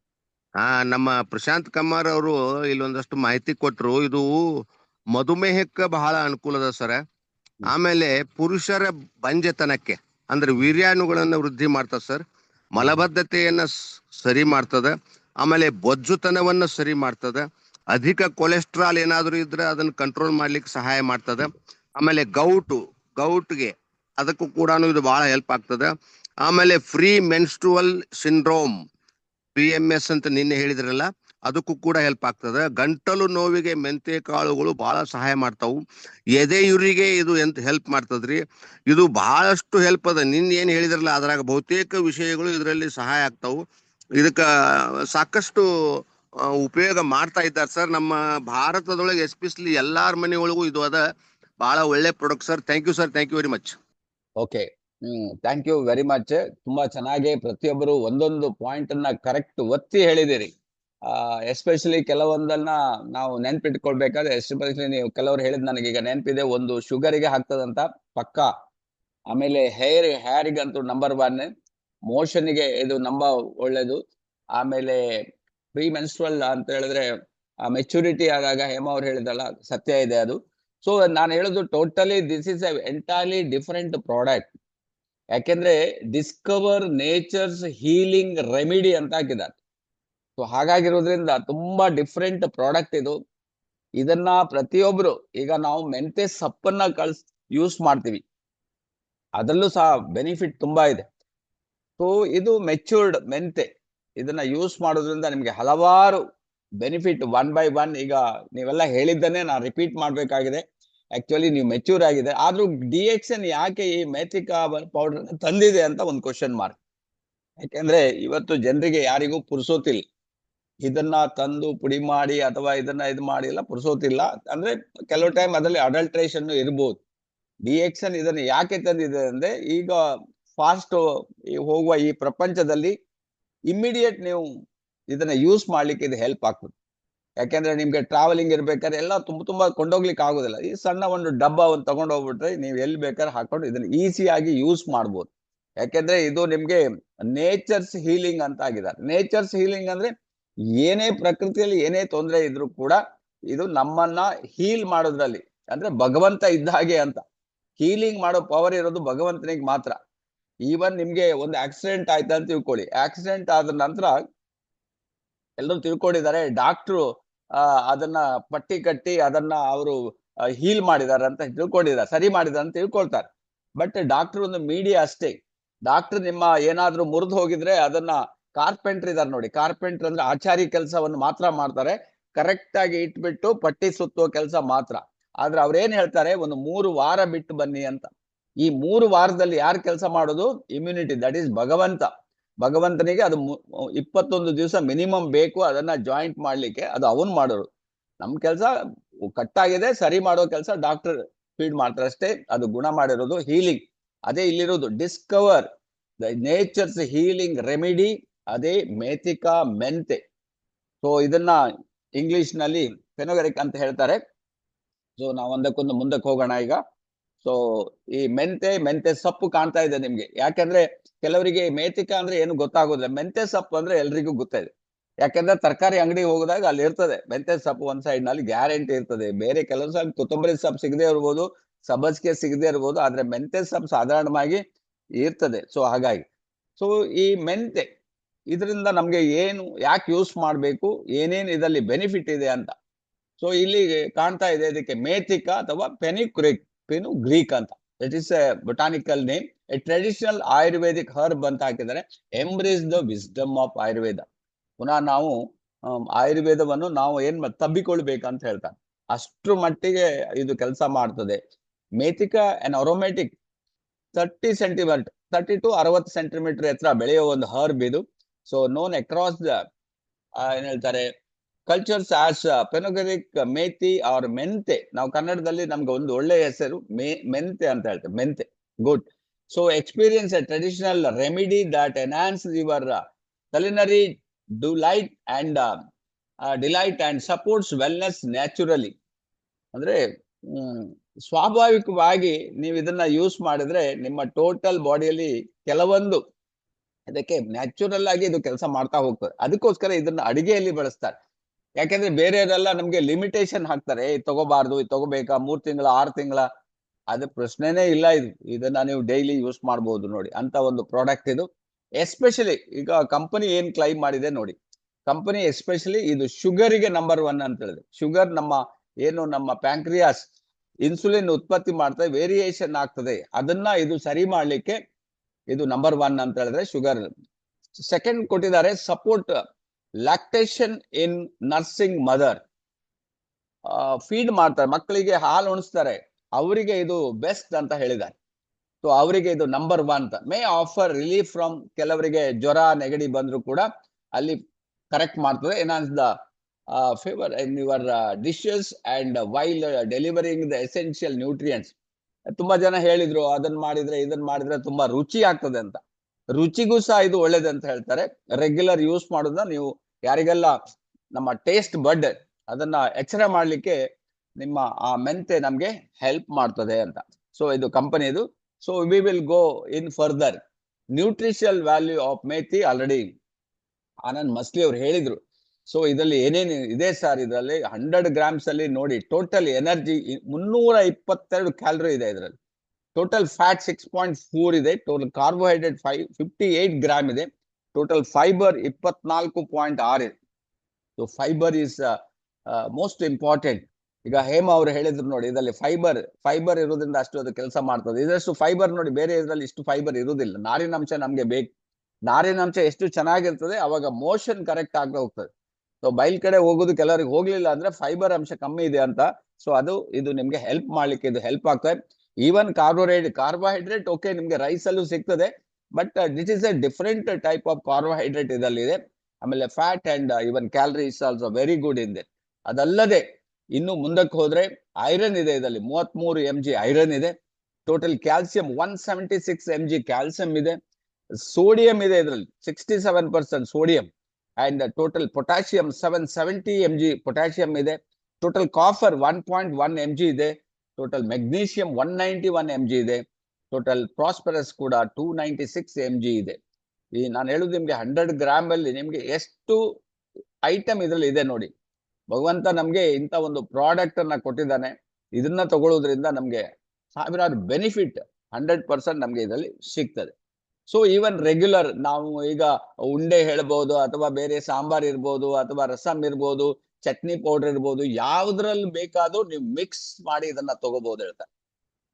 ನಮ್ಮ ಪ್ರಶಾಂತ್ ಕಮ್ಮಾರ್ ಅವರು ಇಲ್ಲೊಂದಷ್ಟು ಮಾಹಿತಿ ಕೊಟ್ರು. ಇದು ಮಧುಮೇಹಕ್ಕೆ ಬಹಳ ಅನುಕೂಲ ಅದ ಸರ್. ಆಮೇಲೆ ಪುರುಷರ ಬಂಜೆತನಕ್ಕೆ ಅಂದ್ರೆ ವೀರ್ಯಾಣುಗಳನ್ನ ವೃದ್ಧಿ ಮಾಡ್ತದ ಸರ್. ಮಲಬದ್ಧತೆಯನ್ನ ಸರಿ ಮಾಡ್ತದ. ಆಮೇಲೆ ಬೊಜ್ಜುತನವನ್ನ ಸರಿ ಮಾಡ್ತದ. ಅಧಿಕ ಕೊಲೆಸ್ಟ್ರಾಲ್ ಏನಾದ್ರು ಇದ್ರೆ ಅದನ್ನ ಕಂಟ್ರೋಲ್ ಮಾಡ್ಲಿಕ್ಕೆ ಸಹಾಯ ಮಾಡ್ತದ. ಆಮೇಲೆ ಗೌಟ್ಗೆ ಅದಕ್ಕೂ ಕೂಡ ಇದು ಬಹಳ ಹೆಲ್ಪ್ ಆಗ್ತದ. ಆಮೇಲೆ ಫ್ರೀ ಮೆನ್ಸ್ಟ್ರುವಲ್ ಸಿಂಡ್ರೋಮ್ PMS ಅಂತ ನಿನ್ನೆ ಹೇಳಿದ್ರಲ್ಲ, ಅದಕ್ಕೂ ಕೂಡ ಹೆಲ್ಪ್ ಆಗ್ತದ. ಗಂಟಲು ನೋವಿಗೆ ಮೆಂತೆ ಕಾಳುಗಳು ಬಹಳ ಸಹಾಯ ಮಾಡ್ತಾವು. ಎದೆಯುರಿಗೆ ಇದು ಹೆಲ್ಪ್ ಮಾಡ್ತದ್ರಿ. ಇದು ಬಹಳಷ್ಟು ಹೆಲ್ಪ್ ಅದ. ನಿನ್ನೆ ಏನ್ ಹೇಳಿದ್ರಲ್ಲ ಅದ್ರಾಗ ಬಹುತೇಕ ವಿಷಯಗಳು ಇದರಲ್ಲಿ ಸಹಾಯ ಆಗ್ತಾವು. ಇದಕ್ಕ ಸಾಕಷ್ಟು ಉಪಯೋಗ ಮಾಡ್ತಾ ಇದ್ದಾರೆ ಸರ್. ನಮ್ಮ ಭಾರತದೊಳಗೆ ಎಸ್ಪೆಷಲಿ ಎಲ್ಲಾರ ಮನೆ ಒಳಗೂ ಇದು ಅದ. ಬಹಳ ಒಳ್ಳೆ product sir. Thank you sir. Thank you very much. Okay, thank you very much. ತುಂಬಾ ಚೆನ್ನಾಗಿ ಪ್ರತಿಯೊಬ್ಬರು ಒಂದೊಂದು ಪಾಯಿಂಟ್ ಅನ್ನ ಕರೆಕ್ಟ್ ಒತ್ತಿ ಹೇಳಿದಿರಿ. ಎಸ್ಪೆಷಲಿ ಕೆಲವೊಂದನ್ನ ನಾವು ನೆನ್ಪಿಟ್ಕೊಳ್ಬೇಕಾದ್ರೆ, ಎಸ್ಪೆಷಲಿ ನೀವು ಕೆಲವರು ಹೇಳಿದ್ ನನಗೀಗ ನೆನಪಿದೆ. ಒಂದು ಶುಗರಿಗೆ ಹಾಕ್ತದಂತ ಪಕ್ಕ. ಆಮೇಲೆ ಹೇರಿಗಂತೂ ನಂಬರ್ 1, ಮೋಷನ್ಗೆ ಇದು ಒಳ್ಳೇದು. ಆಮೇಲೆ ಪ್ರೀ ಮೆನ್ಸ್ಟ್ರಲ್ ಅಂತ ಹೇಳಿದ್ರೆ ಮೆಚುರಿಟಿ ಆದಾಗ ಹೇಮ ಅವ್ರು ಹೇಳಿದಲ್ಲ, ಸತ್ಯ ಇದೆ ಅದು. ಸೊ ನಾನು ಹೇಳೋದು totally this is A entirely different product. ಯಾಕೆಂದ್ರೆ ಡಿಸ್ಕವರ್ ನೇಚರ್ಸ್ ಹೀಲಿಂಗ್ ರೆಮಿಡಿ ಅಂತ ಹಾಕಿದ್ದಾರೆ. ಸೊ ಹಾಗಾಗಿರೋದ್ರಿಂದ ತುಂಬಾ ಡಿಫರೆಂಟ್ ಪ್ರಾಡಕ್ಟ್ ಇದು. ಇದನ್ನ ಪ್ರತಿಯೊಬ್ರು, ಈಗ ನಾವು ಮೆಂತೆ ಸೊಪ್ಪನ್ನ ಯೂಸ್ ಮಾಡ್ತೀವಿ, ಅದರಲ್ಲೂ ಸಹ ಬೆನಿಫಿಟ್ ತುಂಬಾ ಇದೆ. ಸೊ ಇದು ಮೆಚೂರ್ಡ್ ಮೆಂತೆ. ಇದನ್ನ ಯೂಸ್ ಮಾಡೋದ್ರಿಂದ ನಿಮ್ಗೆ ಹಲವಾರು ಬೆನಿಫಿಟ್ 1 by 1. ಈಗ ನೀವೆಲ್ಲ ಹೇಳಿದ್ದನ್ನೇ ನಾನು ರಿಪೀಟ್ ಮಾಡ್ಬೇಕಾಗಿದೆ. ಆಕ್ಚುಲಿ ನೀವು ಮೆಚೂರ್ ಆಗಿದೆ. ಆದ್ರೂ DXN ಯಾಕೆ ಈ ಮೇಥಿಕಾ ಪೌಡರ್ ತಂದಿದೆ ಅಂತ ಒಂದು ಕ್ವಶನ್ ಮಾರ್ಕ್. ಯಾಕೆಂದ್ರೆ ಇವತ್ತು ಜನರಿಗೆ ಯಾರಿಗೂ ಪುರ್ಸೋತಿಲ್ಲ. ಇದನ್ನ ತಂದು ಪುಡಿ ಮಾಡಿ ಅಥವಾ ಇದನ್ನ ಇದು ಮಾಡಿ ಎಲ್ಲ ಪುರ್ಸೋತಿಲ್ಲ. ಅಂದ್ರೆ ಕೆಲವು ಟೈಮ್ ಅದರಲ್ಲಿ ಅಡಲ್ಟ್ರೇಷನ್ ಇರ್ಬೋದು. DXN ಇದನ್ನ ಯಾಕೆ ತಂದಿದೆ ಅಂದ್ರೆ, ಈಗ ಫಾಸ್ಟ್ ಹೋಗುವ ಈ ಪ್ರಪಂಚದಲ್ಲಿ ಇಮ್ಮಿಡಿಯೇಟ್ ನೀವು ಇದನ್ನ ಯೂಸ್ ಮಾಡ್ಲಿಕ್ಕೆ ಇದು ಹೆಲ್ಪ್ ಆಗ್ತದೆ. ಯಾಕೆಂದ್ರೆ ನಿಮ್ಗೆ ಟ್ರಾವೆಲಿಂಗ್ ಇರ್ಬೇಕಾದ್ರೆ ಎಲ್ಲ ತುಂಬಾ ಕೊಂಡೋಗ್ಲಿಕ್ಕೆ ಆಗೋದಿಲ್ಲ. ಈ ಸಣ್ಣ ಒಂದು ಡಬ್ಬ ಒಂದು ತಗೊಂಡು ಹೋಗ್ಬಿಟ್ರೆ ನೀವು ಎಲ್ಲಿ ಬೇಕಾದ್ರೆ ಹಾಕೊಂಡು ಇದನ್ನ ಈಸಿಯಾಗಿ ಯೂಸ್ ಮಾಡ್ಬೋದು. ಯಾಕೆಂದ್ರೆ ಇದು ನಿಮ್ಗೆ ನೇಚರ್ಸ್ ಹೀಲಿಂಗ್ ಅಂತ ಆಗಿದ್ದಾರೆ. ನೇಚರ್ಸ್ ಹೀಲಿಂಗ್ ಅಂದ್ರೆ ಏನೇ ಪ್ರಕೃತಿಯಲ್ಲಿ ಏನೇ ತೊಂದರೆ ಇದ್ರೂ ಕೂಡ ಇದು ನಮ್ಮನ್ನ ಹೀಲ್ ಮಾಡೋದ್ರಲ್ಲಿ, ಅಂದ್ರೆ ಭಗವಂತ ಇದ್ದ ಹಾಗೆ ಅಂತ. ಹೀಲಿಂಗ್ ಮಾಡೋ ಪವರ್ ಇರೋದು ಭಗವಂತನಿಗೆ ಮಾತ್ರ. ಈವನ್ ನಿಮ್ಗೆ ಒಂದು ಆಕ್ಸಿಡೆಂಟ್ ಆಯ್ತಾ ಅಂತ ತಿಳ್ಕೊಳ್ಳಿ. ಆಕ್ಸಿಡೆಂಟ್ ಆದ ನಂತರ ಎಲ್ಲರೂ ತಿಳ್ಕೊಂಡಿದ್ದಾರೆ, ಡಾಕ್ಟ್ರು ಅದನ್ನ ಪಟ್ಟಿ ಕಟ್ಟಿ ಅದನ್ನ ಅವರು ಹೀಲ್ ಮಾಡಿದಾರೆ ಅಂತ ತಿಳ್ಕೊಂಡಿದ್ದಾರೆ, ಸರಿ ಮಾಡಿದಾರೆ ಅಂತ ತಿಳ್ಕೊಳ್ತಾರೆ. ಬಟ್ ಡಾಕ್ಟರ್ ಒಂದು ಮೀಡಿಯಾ ಅಷ್ಟೇ. ಡಾಕ್ಟರ್ ನಿಮ್ಮ ಏನಾದ್ರೂ ಮುರಿದು ಹೋಗಿದ್ರೆ ಅದನ್ನ ಕಾರ್ಪೆಂಟರ್ ಇದಾರೆ ನೋಡಿ, ಕಾರ್ಪೆಂಟರ್ ಅಂದ್ರೆ ಆಚಾರಿ ಕೆಲಸವನ್ನು ಮಾತ್ರ ಮಾಡ್ತಾರೆ. ಕರೆಕ್ಟ್ ಆಗಿ ಇಟ್ಬಿಟ್ಟು ಪಟ್ಟಿ ಸುತ್ತುವ ಕೆಲಸ ಮಾತ್ರ. ಆದ್ರೆ ಅವ್ರೇನ್ ಹೇಳ್ತಾರೆ, ಒಂದು 3 ವಾರ ಬಿಟ್ಟು ಬನ್ನಿ ಅಂತ. ಈ 3 ವಾರದಲ್ಲಿ ಯಾರು ಕೆಲಸ ಮಾಡೋದು? ಇಮ್ಯುನಿಟಿ, ದಟ್ ಈಸ್ ಭಗವಂತ. ಭಗವಂತನಿಗೆ ಅದು 21 ದಿವಸ ಮಿನಿಮಮ್ ಬೇಕು ಅದನ್ನ ಜಾಯಿಂಟ್ ಮಾಡ್ಲಿಕ್ಕೆ. ಅದು ಅವನ್ ಮಾಡೋರು. ನಮ್ ಕೆಲಸ ಕಟ್ಟಾಗಿದೆ ಸರಿ ಮಾಡೋ ಕೆಲಸ ಡಾಕ್ಟರ್ ಫೀಡ್ ಮಾಡ್ತಾರೆ ಅಷ್ಟೇ. ಅದು ಗುಣ ಮಾಡಿರೋದು ಹೀಲಿಂಗ್. ಅದೇ ಇಲ್ಲಿರೋದು discover the nature's healing remedy, ಅದೇ ಮೇಥಿಕಾ ಮೆಂತೆ. ಸೊ ಇದನ್ನ ಇಂಗ್ಲಿಷ್ ನಲ್ಲಿ ಫೆನೋಗರಿಕ್ ಅಂತ ಹೇಳ್ತಾರೆ. ಸೊ ನಾವು ಒಂದಕ್ಕೊಂದು ಮುಂದಕ್ಕೆ ಹೋಗೋಣ ಈಗ. ಸೊ ಈ ಮೆಂತೆ ಸೊಪ್ಪು ಕಾಣ್ತಾ ಇದೆ ನಿಮ್ಗೆ. ಯಾಕಂದ್ರೆ ಕೆಲವರಿಗೆ ಮೇಥಿಕಾ ಅಂದ್ರೆ ಏನು ಗೊತ್ತಾಗೋದಿಲ್ಲ. ಮೆಂತೆ ಸೊಪ್ಪು ಅಂದ್ರೆ ಎಲ್ರಿಗೂ ಗೊತ್ತಿದೆ. ಯಾಕಂದ್ರೆ ತರಕಾರಿ ಅಂಗಡಿಗೆ ಹೋಗಿದಾಗ ಅಲ್ಲಿ ಇರ್ತದೆ ಮೆಂತೆ ಸೊಪ್ಪು ಒಂದ್ ಸೈಡ್ ನಲ್ಲಿ ಗ್ಯಾರಂಟಿ ಇರ್ತದೆ. ಬೇರೆ ಕೆಲವು ಸಲ ಕೊತ್ತಂಬರಿ ಸೊಪ್ಪು ಸಿಗದೆ ಇರ್ಬೋದು, ಸಬ್ಬಸ್ಗೆ ಸಿಗದೆ ಇರ್ಬೋದು, ಆದ್ರೆ ಮೆಂತೆ ಸೊಪ್ಪು ಸಾಧಾರಣವಾಗಿ ಇರ್ತದೆ. ಸೊ ಹಾಗಾಗಿ ಸೊ ಈ ಮೆಂತೆ ಇದರಿಂದ ನಮ್ಗೆ ಏನು ಯಾಕೆ ಯೂಸ್ ಮಾಡ್ಬೇಕು, ಏನೇನು ಇದರಲ್ಲಿ ಬೆನಿಫಿಟ್ ಇದೆ ಅಂತ. ಸೊ ಇಲ್ಲಿ ಕಾಣ್ತಾ ಇದೆ, ಇದಕ್ಕೆ ಮೇಥಿಕಾ ಅಥವಾ ಫೆನುಗ್ರೀಕ್ ಅಂತ. It is A botanical name. A traditional Ayurvedic herb ಅಂತ ಹಾಕಿದ್ದಾರೆ. Embrace the wisdom of Ayurveda. ಪುನಃ ನಾವು ಆಯುರ್ವೇದವನ್ನು ನಾವು ತಬ್ಬಿಕೊಳ್ಬೇಕಂತ ಹೇಳ್ತಾರೆ. ಅಷ್ಟ್ರ ಮಟ್ಟಿಗೆ ಇದು ಕೆಲಸ ಮಾಡ್ತದೆ. ಮೇಥಿಕಾ ಅನ್ ಅರೋಮ್ಯಾಟಿಕ್ 30 ಸೆಂಟಿಮೀಟರ್ 30 to 60 ಸೆಂಟಿಮೀಟರ್ ಎತ್ತರ ಬೆಳೆಯೋ ಒಂದು ಹರ್ಬ್ ಇದು. ಸೊ ನೋನ್ ಅಕ್ರಾಸ್ ದ ಏನ್ ಹೇಳ್ತಾರೆ cultures as fenugreek, methi or mente. ನಾವು ಕನ್ನಡದಲ್ಲಿ ನಮ್ಗೆ ಒಂದು ಒಳ್ಳೆ ಹೆಸರು ಮೆಂತೆ ಅಂತ ಹೇಳ್ತೇವೆ. ಮೆಂತೆ, good. So experience A traditional remedy that enhance your culinary delight and supports wellness naturally. ಅಂದ್ರೆ ಸ್ವಾಭಾವಿಕವಾಗಿ ನೀವು ಇದನ್ನ ಯೂಸ್ ಮಾಡಿದ್ರೆ ನಿಮ್ಮ ಟೋಟಲ್ ಬಾಡಿಯಲ್ಲಿ ಕೆಲವೊಂದು ಅದಕ್ಕೆ ನ್ಯಾಚುರಲ್ ಆಗಿ ಇದು ಕೆಲಸ ಮಾಡ್ತಾ ಹೋಗ್ತದೆ. ಅದಕ್ಕೋಸ್ಕರ ಇದನ್ನ ಅಡಿಗೆಯಲ್ಲಿ ಬಳಸ್ತಾರೆ. ಯಾಕೆಂದ್ರೆ ಬೇರೆಯವರೆಲ್ಲ ನಮ್ಗೆ ಲಿಮಿಟೇಷನ್ ಹಾಕ್ತಾರೆ, ಇದು ತಗೋಬಾರ್ದು, ಇದು ತಗೋಬೇಕಾ, 3 ತಿಂಗಳ 6 ತಿಂಗಳ, ಅದು ಪ್ರಶ್ನೆನೇ ಇಲ್ಲ. ಇದನ್ನ ನೀವು ಡೈಲಿ ಯೂಸ್ ಮಾಡಬಹುದು ನೋಡಿ ಅಂತ ಒಂದು ಪ್ರಾಡಕ್ಟ್ ಇದು. ಎಸ್ಪೆಷಲಿ ಈಗ ಕಂಪನಿ ಏನ್ ಕ್ಲೈಮ್ ಮಾಡಿದೆ ನೋಡಿ, ಕಂಪನಿ ಎಸ್ಪೆಷಲಿ ಇದು ಶುಗರಿಗೆ ನಂಬರ್ 1 ಅಂತ ಹೇಳಿದೆ. ಶುಗರ್ ನಮ್ಮ ಪ್ಯಾಂಕ್ರಿಯಾಸ್ ಇನ್ಸುಲಿನ್ ಉತ್ಪತ್ತಿ ಮಾಡ್ತದೆ, ವೇರಿಯೇಷನ್ ಆಗ್ತದೆ, ಅದನ್ನ ಇದು ಸರಿ ಮಾಡ್ಲಿಕ್ಕೆ ಇದು ನಂಬರ್ 1 ಅಂತ ಹೇಳಿದ್ರೆ ಶುಗರ್. ಸೆಕೆಂಡ್ ಕೊಟ್ಟಿದ್ದಾರೆ support lactation in nursing mother. Feed ಮಾಡ್ತಾರೆ, ಮಕ್ಕಳಿಗೆ ಹಾಲು ಉಣಿಸ್ತಾರೆ, ಅವರಿಗೆ ಇದು ಬೆಸ್ಟ್ ಅಂತ ಹೇಳಿದ್ದಾರೆ. ಸೊ ಅವರಿಗೆ ಇದು ನಂಬರ್ 1 ಅಂತ. ಮೇ ಆಫರ್ ರಿಲೀಫ್ ಫ್ರಮ್, ಕೆಲವರಿಗೆ ಜ್ವರ ನೆಗಡಿ ಬಂದ್ರು ಕೂಡ ಅಲ್ಲಿ ಕರೆಕ್ಟ್ ಮಾಡ್ತದೆ. Enhance the favour in your dishes and while delivering the essential nutrients. ತುಂಬಾ ಜನ ಹೇಳಿದ್ರು ಅದನ್ನ ಮಾಡಿದ್ರೆ ಇದನ್ನ ಮಾಡಿದ್ರೆ ತುಂಬಾ ರುಚಿ ಆಗ್ತದೆ ಅಂತ. ರುಚಿಗೂ ಸಹ ಇದು ಒಳ್ಳೇದು ಅಂತ ಹೇಳ್ತಾರೆ. ರೆಗ್ಯುಲರ್ ಯೂಸ್ ಮಾಡೋದನ್ನ ನೀವು ಯಾರಿಗೆಲ್ಲ ನಮ್ಮ ಟೇಸ್ಟ್ ಬಡ್ ಅದನ್ನ ಎಚ್ಚರ ಮಾಡ್ಲಿಕ್ಕೆ ನಿಮ್ಮ ಆ ಮೆಂತೆ ನಮ್ಗೆ ಹೆಲ್ಪ್ ಮಾಡ್ತದೆ ಅಂತ. ಸೊ ಇದು ಕಂಪನಿದು. So we will go in further. Nutritional value of methi already Anand Masli ಅವ್ರು ಹೇಳಿದ್ರು. ಸೊ ಇದರಲ್ಲಿ ಏನೇನು ಇದೆ ಸರ್, ಇದರಲ್ಲಿ 100 grams ಅಲ್ಲಿ ನೋಡಿ ಟೋಟಲ್ ಎನರ್ಜಿ 322 ಕ್ಯಾಲರಿ ಇದೆ ಇದರಲ್ಲಿ. ಟೋಟಲ್ ಫ್ಯಾಟ್ 6.4 ಇದೆ, ಟೋಟಲ್ ಕಾರ್ಬೋಹೈಡ್ರೇಟ್ 58 ಗ್ರಾಮ್ ಇದೆ, ಟೋಟಲ್ ಫೈಬರ್ 24.6 ಇದೆ. So fibre is most important. ಈಗ ಹೇಮ ಅವರು ಹೇಳಿದ್ರು ನೋಡಿ, ಇದರಲ್ಲಿ ಫೈಬರ್ ಇರೋದ್ರಿಂದ ಅಷ್ಟು ಅದು ಕೆಲಸ ಮಾಡ್ತದೆ. ಇದಷ್ಟು ಫೈಬರ್ ನೋಡಿ ಬೇರೆ ಇದರಲ್ಲಿ ಇಷ್ಟು ಫೈಬರ್ ಇರುವುದಿಲ್ಲ. ನಾರಿನಾಂಶ ನಮ್ಗೆ ಬೇಕು. ನಾರಿನಾಂಶ ಎಷ್ಟು ಚೆನ್ನಾಗಿರ್ತದೆ ಅವಾಗ ಮೋಷನ್ ಕರೆಕ್ಟ್ ಆಗ್ತಾ ಹೋಗ್ತದೆ. ಸೊ ಬೈಲ್ ಕಡೆ ಹೋಗೋದು ಕೆಲವರಿಗೆ ಹೋಗ್ಲಿಲ್ಲ ಅಂದ್ರೆ ಫೈಬರ್ ಅಂಶ ಕಮ್ಮಿ ಇದೆ ಅಂತ. ಸೊ ಇದು ನಿಮ್ಗೆ ಹೆಲ್ಪ್ ಮಾಡ್ಲಿಕ್ಕೆ ಇದು ಹೆಲ್ಪ್ ಆಗ್ತದೆ. ಈವನ್ ಕಾರ್ಬೋಹೈಡ್ರೇಟ್ ಓಕೆ ನಿಮ್ಗೆ ರೈಸ್ ಅಲ್ಲೂ ಸಿಗ್ತದೆ, but this is a different type of carbohydrate ಇದರಲ್ಲಿದೆ. ಆಮೇಲೆ fat and even calories also very good ಇದೆ. ಅದಲ್ಲದೆ ಇನ್ನು ಮುಂದಕ್ಕೆ ಹೋದ್ರೆ ಐರನ್ ಇದೆ ಇದರಲ್ಲಿ, 33 mg ಐರನ್ ಇದೆ. ಟೋಟಲ್ ಕ್ಯಾಲ್ಸಿಯಂ 176 mg ಕ್ಯಾಲ್ಸಿಯಂ ಇದೆ. ಸೋಡಿಯಂ ಇದೆ ಇದರಲ್ಲಿ 67% sodium. And total potassium 770 mg potassium ಇದೆ. ಟೋಟಲ್ ಕಾಫರ್ 1.1 mg ಇದೆ. ಟೋಟಲ್ ಮೆಗ್ನೀಷಿಯಂ 191 mg ಇದೆ. ಟೋಟಲ್ ಪ್ರಾಸ್ಪರಸ್ ಕೂಡ 296 mg ಇದೆ. ಈ ನಾನು ಹೇಳುದು ನಿಮ್ಗೆ 100 ಗ್ರಾಮ್ ಅಲ್ಲಿ ನಿಮ್ಗೆ ಎಷ್ಟು ಐಟಮ್ ಇದರಲ್ಲಿ ಇದೆ ನೋಡಿ. ಭಗವಂತ ನಮ್ಗೆ ಇಂಥ ಒಂದು ಪ್ರಾಡಕ್ಟ್ ಅನ್ನ ಕೊಟ್ಟಿದ್ದಾನೆ. ಇದನ್ನ ತಗೊಳ್ಳೋದ್ರಿಂದ ನಮ್ಗೆ ಸಾವಿರಾರು ಬೆನಿಫಿಟ್ 100% ನಮ್ಗೆ ಇದರಲ್ಲಿ ಸಿಗ್ತದೆ. ಸೊ ಈವನ್ ರೆಗ್ಯುಲರ್ ನಾವು ಈಗ ಉಂಡೆ ಹೇಳ್ಬೋದು, ಅಥವಾ ಬೇರೆ ಸಾಂಬಾರ್ ಇರ್ಬೋದು, ಅಥವಾ ರಸಂ ಇರ್ಬೋದು, ಚಟ್ನಿ ಪೌಡರ್ ಇರ್ಬೋದು, ಯಾವ್ದ್ರಲ್ಲಿ ಬೇಕಾದ್ರೂ ನೀವು ಮಿಕ್ಸ್ ಮಾಡಿ ಇದನ್ನ ತಗೋಬಹುದು ಹೇಳ್ತಾರೆ.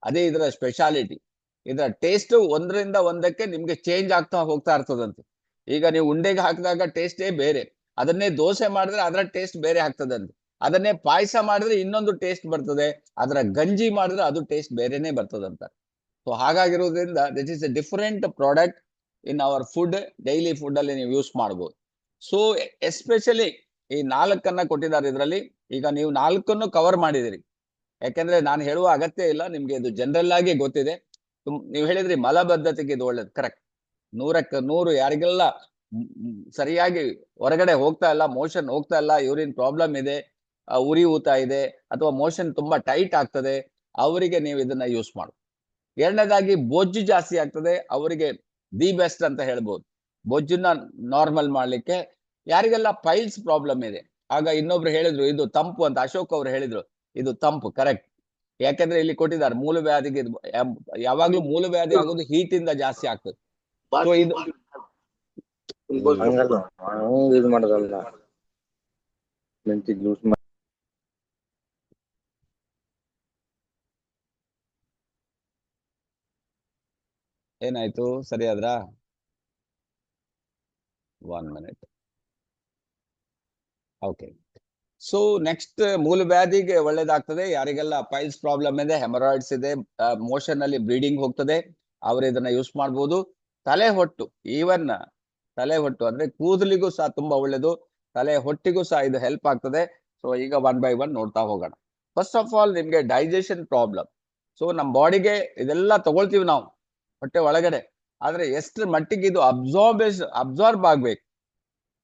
ಅದೇ ಇದರ ಸ್ಪೆಷಾಲಿಟಿ. ಇದರ ಟೇಸ್ಟ್ ಒಂದರಿಂದ ಒಂದಕ್ಕೆ ನಿಮ್ಗೆ ಚೇಂಜ್ ಆಗ್ತಾ ಹೋಗ್ತಾ ಇರ್ತದಂತೆ. ಈಗ ನೀವು ಉಂಡೆಗೆ ಹಾಕಿದಾಗ ಟೇಸ್ಟೇ ಬೇರೆ, ಅದನ್ನೇ ದೋಸೆ ಮಾಡಿದ್ರೆ ಅದರ ಟೇಸ್ಟ್ ಬೇರೆ ಆಗ್ತದಂತೆ, ಅದನ್ನೇ ಪಾಯಸ ಮಾಡಿದ್ರೆ ಇನ್ನೊಂದು ಟೇಸ್ಟ್ ಬರ್ತದೆ, ಅದರ ಗಂಜಿ ಮಾಡಿದ್ರೆ ಅದು ಟೇಸ್ಟ್ ಬೇರೆನೆ ಬರ್ತದಂತ. ಸೊ ಹಾಗಾಗಿರೋದ್ರಿಂದ this is a different product in our food. Daily food ಅಲ್ಲಿ ನೀವು ಯೂಸ್ ಮಾಡಬಹುದು. ಸೊ ಎಸ್ಪೆಷಲಿ ಈ 4 ಕೊಟ್ಟಿದ್ದಾರೆ ಇದರಲ್ಲಿ. ಈಗ ನೀವು 4 ಕವರ್ ಮಾಡಿದಿರಿ, ಯಾಕೆಂದ್ರೆ ನಾನು ಹೇಳುವ ಅಗತ್ಯ ಇಲ್ಲ, ನಿಮ್ಗೆ ಇದು ಜನರಲ್ ಆಗಿ ಗೊತ್ತಿದೆ. ನೀವು ಹೇಳಿದ್ರಿ ಮಲಬದ್ಧತೆಗೆ ಇದು ಒಳ್ಳೇದು, ಕರೆಕ್ಟ್. 100ಕ್ಕೆ 100. ಯಾರಿಗೆಲ್ಲ ಸರಿಯಾಗಿ ಹೊರಗಡೆ ಹೋಗ್ತಾ ಇಲ್ಲ, ಮೋಷನ್ ಹೋಗ್ತಾ ಇಲ್ಲ, ಯೂರಿನ್ ಪ್ರಾಬ್ಲಮ್ ಇದೆ, ಉರಿ ಊತ ಇದೆ, ಅಥವಾ ಮೋಷನ್ ತುಂಬಾ ಟೈಟ್ ಆಗ್ತದೆ, ಅವರಿಗೆ ನೀವು ಇದನ್ನ ಯೂಸ್ ಮಾಡಿ. ಎರಡನೇದಾಗಿ ಬೊಜ್ಜು ಜಾಸ್ತಿ ಆಗ್ತದೆ, ಅವರಿಗೆ ದಿ ಬೆಸ್ಟ್ ಅಂತ ಹೇಳ್ಬೋದು ಬೊಜ್ಜನ್ನ ನಾರ್ಮಲ್ ಮಾಡ್ಲಿಕ್ಕೆ. ಯಾರಿಗೆಲ್ಲ ಪೈಲ್ಸ್ ಪ್ರಾಬ್ಲಮ್ ಇದೆ, ಆಗ ಇನ್ನೊಬ್ರು ಹೇಳಿದ್ರು ಇದು ತಂಪು ಅಂತ, ಅಶೋಕ್ ಅವ್ರು ಹೇಳಿದ್ರು ಇದು ತಂಪು, ಕರೆಕ್ಟ್. ಯಾಕಂದ್ರೆ ಇಲ್ಲಿ ಕೊಟ್ಟಿದ್ದಾರೆ ಮೂಲವ್ಯಾಧಿಗೆ ಯಾವಾಗ್ಲೂ ಮೂಲವ್ಯಾಧಿ ಆಗೋದು ಹೀಟ್ ಇಂದ ಜಾಸ್ತಿ ಆಗ್ತದೆ. ಸೊ ಇದು ಏನಾಯ್ತು, ಸರಿ ಆದ್ರ? 1 minute. ಓಕೆ. ಸೊ ನೆಕ್ಸ್ಟ್ ಮೂಲವ್ಯಾಧಿಗೆ ಒಳ್ಳೇದಾಗ್ತದೆ. ಯಾರಿಗೆಲ್ಲ ಪೈಲ್ಸ್ ಪ್ರಾಬ್ಲಮ್ ಇದೆ, ಹೆಮರಾಯ್ಡ್ಸ್ ಇದೆ, ಮೋಷನ್ ಅಲ್ಲಿ ಬ್ಲೀಡಿಂಗ್ ಹೋಗ್ತದೆ, ಅವರು ಇದನ್ನ ಯೂಸ್ ಮಾಡ್ಬೋದು. ತಲೆ ಹೊಟ್ಟು, ಈವನ್ ತಲೆ ಹೊಟ್ಟು ಅಂದ್ರೆ ಕೂದಲಿಗೂ ಸಹ ತುಂಬಾ ಒಳ್ಳೇದು, ತಲೆ ಹೊಟ್ಟಿಗೂ ಸಹ ಇದು ಹೆಲ್ಪ್ ಆಗ್ತದೆ. ಸೊ ಈಗ 1 by 1 ನೋಡ್ತಾ ಹೋಗೋಣ. ಫಸ್ಟ್ ಆಫ್ ಆಲ್ ನಿಮ್ಗೆ ಡೈಜೆಷನ್ ಪ್ರಾಬ್ಲಮ್. ಸೊ ನಮ್ಮ ಬಾಡಿಗೆ ಇದೆಲ್ಲ ತಗೊಳ್ತೀವಿ ನಾವು ಹೊಟ್ಟೆ ಒಳಗಡೆ, ಆದ್ರೆ ಎಷ್ಟು ಮಟ್ಟಿಗೆ ಇದು ಅಬ್ಸಾರ್ಬ್ ಆಗ್ಬೇಕು.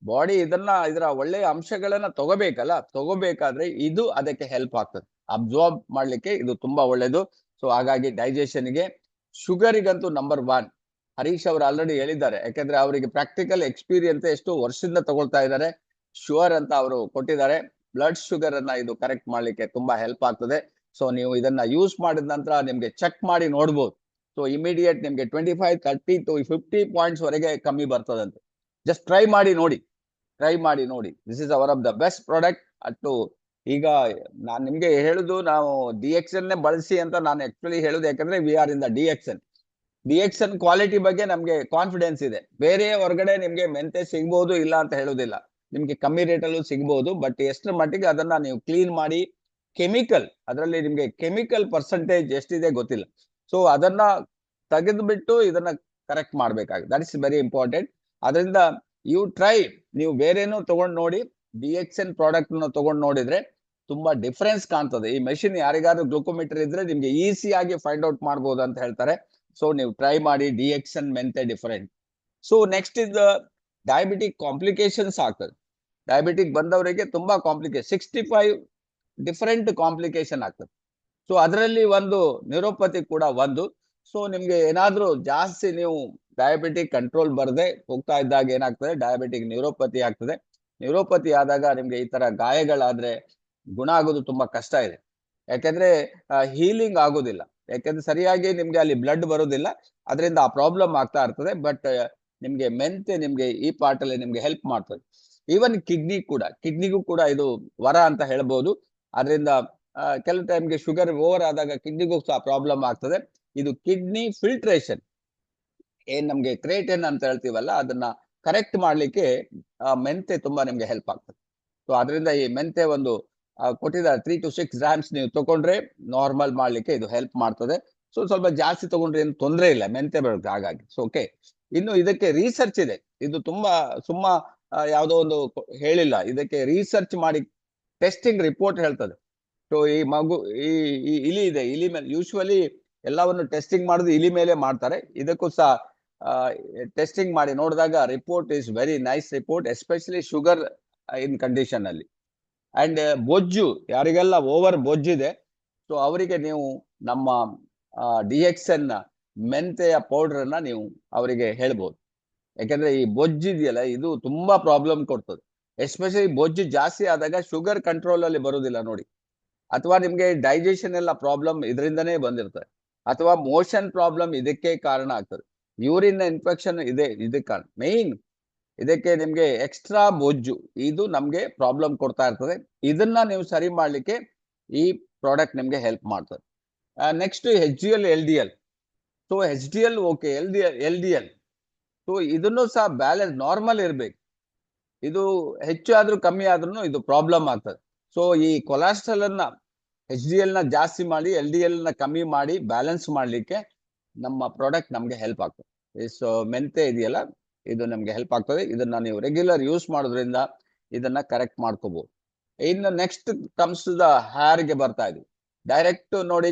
ಬಾಡಿ ಇದರ ಒಳ್ಳೆಯ ಅಂಶಗಳನ್ನ ತಗೋಬೇಕಲ್ಲ, ತಗೋಬೇಕಾದ್ರೆ ಇದು ಅದಕ್ಕೆ ಹೆಲ್ಪ್ ಆಗ್ತದೆ. ಅಬ್ಸಾರ್ಬ್ ಮಾಡ್ಲಿಕ್ಕೆ ಇದು ತುಂಬಾ ಒಳ್ಳೇದು. ಸೊ ಹಾಗಾಗಿ ಡೈಜೆಷನ್ಗೆ. ಶುಗರಿಗಂತೂ ನಂಬರ್ 1. ಹರೀಶ್ ಅವರು ಆಲ್ರೆಡಿ ಹೇಳಿದ್ದಾರೆ, ಯಾಕಂದ್ರೆ ಅವರಿಗೆ ಪ್ರಾಕ್ಟಿಕಲ್ ಎಕ್ಸ್ಪೀರಿಯನ್ಸ್ ಎಷ್ಟು ವರ್ಷದಿಂದ ತಗೊಳ್ತಾ ಇದ್ದಾರೆ. ಶುವರ್ ಅಂತ ಅವರು ಕೊಟ್ಟಿದ್ದಾರೆ. ಬ್ಲಡ್ ಶುಗರ್ ಅನ್ನ ಇದು ಕರೆಕ್ಟ್ ಮಾಡ್ಲಿಕ್ಕೆ ತುಂಬಾ ಹೆಲ್ಪ್ ಆಗ್ತದೆ. ಸೊ ನೀವು ಇದನ್ನ ಯೂಸ್ ಮಾಡಿದ ನಂತರ ನಿಮ್ಗೆ ಚೆಕ್ ಮಾಡಿ ನೋಡ್ಬೋದು. ಸೊ ಇಮಿಡಿಯೇಟ್ ನಿಮ್ಗೆ 25, 30 to 50 ಪಾಯಿಂಟ್ಸ್ ವರೆಗೆ ಕಮ್ಮಿ ಬರ್ತದಂತೆ. ಜಸ್ಟ್ ಟ್ರೈ ಮಾಡಿ ನೋಡಿ. This is our of the best product. ಅಟ್ಟು ಈಗ ನಾನ್ ನಿಮ್ಗೆ ಹೇಳುದು, ನಾವು DXN ಬಳಸಿ ಅಂತ ನಾನು ಆಕ್ಚುಲಿ ಹೇಳುದು, ಯಾಕಂದ್ರೆ we are in the DXN quality ಬಗ್ಗೆ ನಮ್ಗೆ ಕಾನ್ಫಿಡೆನ್ಸ್ ಇದೆ. ಬೇರೆ ಹೊರಗಡೆ ನಿಮ್ಗೆ ಮೆಂತೆ ಸಿಗ್ಬಹುದು, ಇಲ್ಲ ಅಂತ ಹೇಳುದಿಲ್ಲ, ನಿಮ್ಗೆ ಕಮ್ಮಿ ರೇಟಲ್ಲೂ ಸಿಗ್ಬಹುದು. ಬಟ್ ಎಷ್ಟರ ಮಟ್ಟಿಗೆ ಅದನ್ನ ನೀವು ಕ್ಲೀನ್ ಮಾಡಿ, ಕೆಮಿಕಲ್ ಅದರಲ್ಲಿ ನಿಮ್ಗೆ ಕೆಮಿಕಲ್ ಪರ್ಸೆಂಟೇಜ್ ಎಷ್ಟಿದೆ ಗೊತ್ತಿಲ್ಲ. ಸೊ ಅದನ್ನ ತೆಗೆದುಬಿಟ್ಟು ಇದನ್ನ ಕರೆಕ್ಟ್ ಮಾಡ್ಬೇಕಾಗುತ್ತೆ. That is very important. ಅದರಿಂದ ನೀವು ಬೇರೆನೂ ತಗೊಂಡ್ ನೋಡಿ, DXN ಪ್ರಾಡಕ್ಟ್ ತಗೊಂಡ್ ನೋಡಿದ್ರೆ ತುಂಬಾ ಡಿಫರೆನ್ಸ್ ಕಾಣ್ತದೆ. ಈ ಮೆಷಿನ್ ಯಾರಿಗಾದ್ರೂ ಗ್ಲೂಕೋಮೀಟರ್ ಇದ್ರೆ ನಿಮ್ಗೆ ಈಸಿಯಾಗಿ ಫೈಂಡ್ ಔಟ್ ಮಾಡ್ಬೋದು ಅಂತ ಹೇಳ್ತಾರೆ. ಸೊ ನೀವು ಟ್ರೈ ಮಾಡಿ DXN ಮೆಂತೆ different. So next is diabetic complications ಆಗ್ತದೆ. ಡಯಾಬಿಟಿಕ್ ಬಂದವರಿಗೆ ತುಂಬಾ ಕಾಂಪ್ಲಿಕೇಶನ್, 65 ಡಿಫರೆಂಟ್ ಕಾಂಪ್ಲಿಕೇಶನ್ ಆಗ್ತದೆ. ಸೊ ಅದರಲ್ಲಿ ಒಂದು ನ್ಯೂರೋಪತಿ ಕೂಡ ಒಂದು. ಸೊ ನಿಮ್ಗೆ ಏನಾದ್ರೂ ಜಾಸ್ತಿ ನೀವು ಡಯಾಬಿಟಿಕ್ ಕಂಟ್ರೋಲ್ ಬರದೆ ಹೋಗ್ತಾ ಇದ್ದಾಗ ಏನಾಗ್ತದೆ, ಡಯಾಬಿಟಿಕ್ ನ್ಯೂರೋಪತಿ ಆಗ್ತದೆ. ನ್ಯೂರೋಪತಿ ಆದಾಗ ನಿಮ್ಗೆ ಈ ತರ ಗಾಯಗಳಾದ್ರೆ ಗುಣ ಆಗೋದು ತುಂಬಾ ಕಷ್ಟ ಇದೆ. ಯಾಕಂದ್ರೆ ಹೀಲಿಂಗ್ ಆಗೋದಿಲ್ಲ, ಯಾಕಂದ್ರೆ ಸರಿಯಾಗಿ ನಿಮ್ಗೆ ಅಲ್ಲಿ ಬ್ಲಡ್ ಬರೋದಿಲ್ಲ. ಅದರಿಂದ ಆ ಪ್ರಾಬ್ಲಮ್ ಆಗ್ತಾ ಇರ್ತದೆ. ಬಟ್ ನಿಮ್ಗೆ ಮೆಂತೆ ನಿಮ್ಗೆ ಈ ಪಾರ್ಟ್ ಅಲ್ಲಿ ನಿಮ್ಗೆ ಹೆಲ್ಪ್ ಮಾಡ್ತದೆ. ಈವನ್ ಕಿಡ್ನಿಗೂ ಕೂಡ ಇದು ವರ ಅಂತ ಹೇಳ್ಬೋದು. ಅದರಿಂದ ಕೆಲವು ಟೈಮ್ಗೆ ಶುಗರ್ ಓವರ್ ಆದಾಗ ಕಿಡ್ನಿಗೂ ಸಹ ಪ್ರಾಬ್ಲಮ್ ಆಗ್ತದೆ. ಇದು ಕಿಡ್ನಿ ಫಿಲ್ಟ್ರೇಷನ್, ಏನ್ ನಮ್ಗೆ ಕ್ರಿಯೇಟಿನ್ ಅಂತ ಹೇಳ್ತೀವಲ್ಲ, ಅದನ್ನ ಕರೆಕ್ಟ್ ಮಾಡ್ಲಿಕ್ಕೆ ಮೆಂತೆ ತುಂಬಾ ನಿಮ್ಗೆ ಹೆಲ್ಪ್ ಆಗ್ತದೆ. ಸೊ ಅದರಿಂದ ಈ ಮೆಂತೆ ಒಂದು ಕೊಟ್ಟಿದ್ದಾರೆ 3 to 6 ಗ್ರಾಮ್ಸ್ ನೀವು ತಗೊಂಡ್ರೆ ನಾರ್ಮಲ್ ಮಾಡ್ಲಿಕ್ಕೆ ಇದು ಹೆಲ್ಪ್ ಮಾಡ್ತದೆ. ಸೊ ಸ್ವಲ್ಪ ಜಾಸ್ತಿ ತಗೊಂಡ್ರೆ ಏನು ತೊಂದರೆ ಇಲ್ಲ ಮೆಂತೆ ಬೆಳಗ್ಗೆ, ಹಾಗಾಗಿ. ಸೊ ಓಕೆ, ಇನ್ನು ಇದಕ್ಕೆ ರಿಸರ್ಚ್ ಇದೆ. ಇದು ತುಂಬಾ ಯಾವುದೋ ಒಂದು ಹೇಳಿಲ್ಲ, ಇದಕ್ಕೆ ರಿಸರ್ಚ್ ಮಾಡಿ ಟೆಸ್ಟಿಂಗ್ ರಿಪೋರ್ಟ್ ಹೇಳ್ತದೆ. ಸೊ ಈ ಇಲಿ ಇದೆ, ಇಲಿ ಮೇಲೆ ಯೂಶುವಲಿ ಎಲ್ಲವನ್ನು ಟೆಸ್ಟಿಂಗ್ ಮಾಡೋದು ಇಲಿ ಮೇಲೆ ಮಾಡ್ತಾರೆ. ಇದಕ್ಕೂ ಸಹ ಟೆಸ್ಟಿಂಗ್ ಮಾಡಿ ನೋಡಿದಾಗ report is very nice report, especially sugar in condition ಅಲ್ಲಿ. ಅಂಡ್ ಬೊಜ್ಜು, ಯಾರಿಗೆಲ್ಲ ಓವರ್ ಬೊಜ್ಜಿದೆ, ಸೊ ಅವರಿಗೆ ನೀವು ನಮ್ಮ DXN ಮೆಂತೆಯ ಪೌಡರ್ ಅನ್ನ ನೀವು ಅವರಿಗೆ ಹೇಳ್ಬೋದು. ಯಾಕಂದ್ರೆ ಈ ಬೊಜ್ಜು ಇದೆಯಲ್ಲ, ಇದು ತುಂಬಾ ಪ್ರಾಬ್ಲಮ್ ಕೊಡ್ತದೆ. ಎಸ್ಪೆಷಲಿ ಬೊಜ್ಜು ಜಾಸ್ತಿ ಆದಾಗ ಶುಗರ್ ಕಂಟ್ರೋಲ್ ಅಲ್ಲಿ ಬರುವುದಿಲ್ಲ ನೋಡಿ, ಅಥವಾ ನಿಮ್ಗೆ ಡೈಜೆಷನ್ ಎಲ್ಲ ಪ್ರಾಬ್ಲಮ್ ಇದರಿಂದನೇ ಬಂದಿರ್ತದೆ, ಅಥವಾ ಮೋಷನ್ ಪ್ರಾಬ್ಲಮ್ ಇದಕ್ಕೆ ಕಾರಣ ಆಗ್ತದೆ. ಯೂರಿನ್ ಇನ್ಫೆಕ್ಷನ್ ಇದಕ್ಕೆ ಕಾರಣ ಮೇನ್. ಇದಕ್ಕೆ ನಿಮ್ಗೆ ಎಕ್ಸ್ಟ್ರಾ ಬೊಜ್ಜು ಇದು ನಮ್ಗೆ ಪ್ರಾಬ್ಲಮ್ ಕೊಡ್ತಾ ಇರ್ತದೆ. ಇದನ್ನ ನೀವು ಸರಿ ಮಾಡ್ಲಿಕ್ಕೆ ಈ ಪ್ರಾಡಕ್ಟ್ ನಿಮ್ಗೆ ಹೆಲ್ಪ್ ಮಾಡ್ತದೆ. Next HDL LDL. So HDL okay, LDL so ಇದನ್ನು ಸಹ ಬ್ಯಾಲೆನ್ಸ್ ನಾರ್ಮಲ್ ಇರ್ಬೇಕು. ಇದು ಹೆಚ್ಚು ಆದ್ರೂ ಕಮ್ಮಿ ಆದ್ರೂ ಇದು ಪ್ರಾಬ್ಲಮ್ ಆಗ್ತದೆ. ಸೊ ಈ ಕೊಲೆಸ್ಟ್ರಾಲ್ ಅನ್ನ HDL ನ ಜಾಸ್ತಿ ಮಾಡಿ LDL ನ ಕಮ್ಮಿ ಮಾಡಿ ಬ್ಯಾಲೆನ್ಸ್ ಮಾಡ್ಲಿಕ್ಕೆ ನಮ್ಮ ಪ್ರಾಡಕ್ಟ್ ನಮ್ಗೆ ಹೆಲ್ಪ್ ಆಗ್ತದೆ. ಸೊ ಮೆಂತೆ ಇದೆಯಲ್ಲ, ಇದು ನಮ್ಗೆ ಹೆಲ್ಪ್ ಆಗ್ತದೆ. ಇದನ್ನ ನೀವು ರೆಗ್ಯುಲರ್ ಯೂಸ್ ಮಾಡೋದ್ರಿಂದ ಇದನ್ನ ಕರೆಕ್ಟ್ ಮಾಡ್ಕೋಬಹುದು. ಇನ್ನು ನೆಕ್ಸ್ಟ್ ಕಮ್ಸ್ ದ ಹೇರ್ಗೆ ಬರ್ತಾ ಇದೀವಿ. ಡೈರೆಕ್ಟ್ ನೋಡಿ,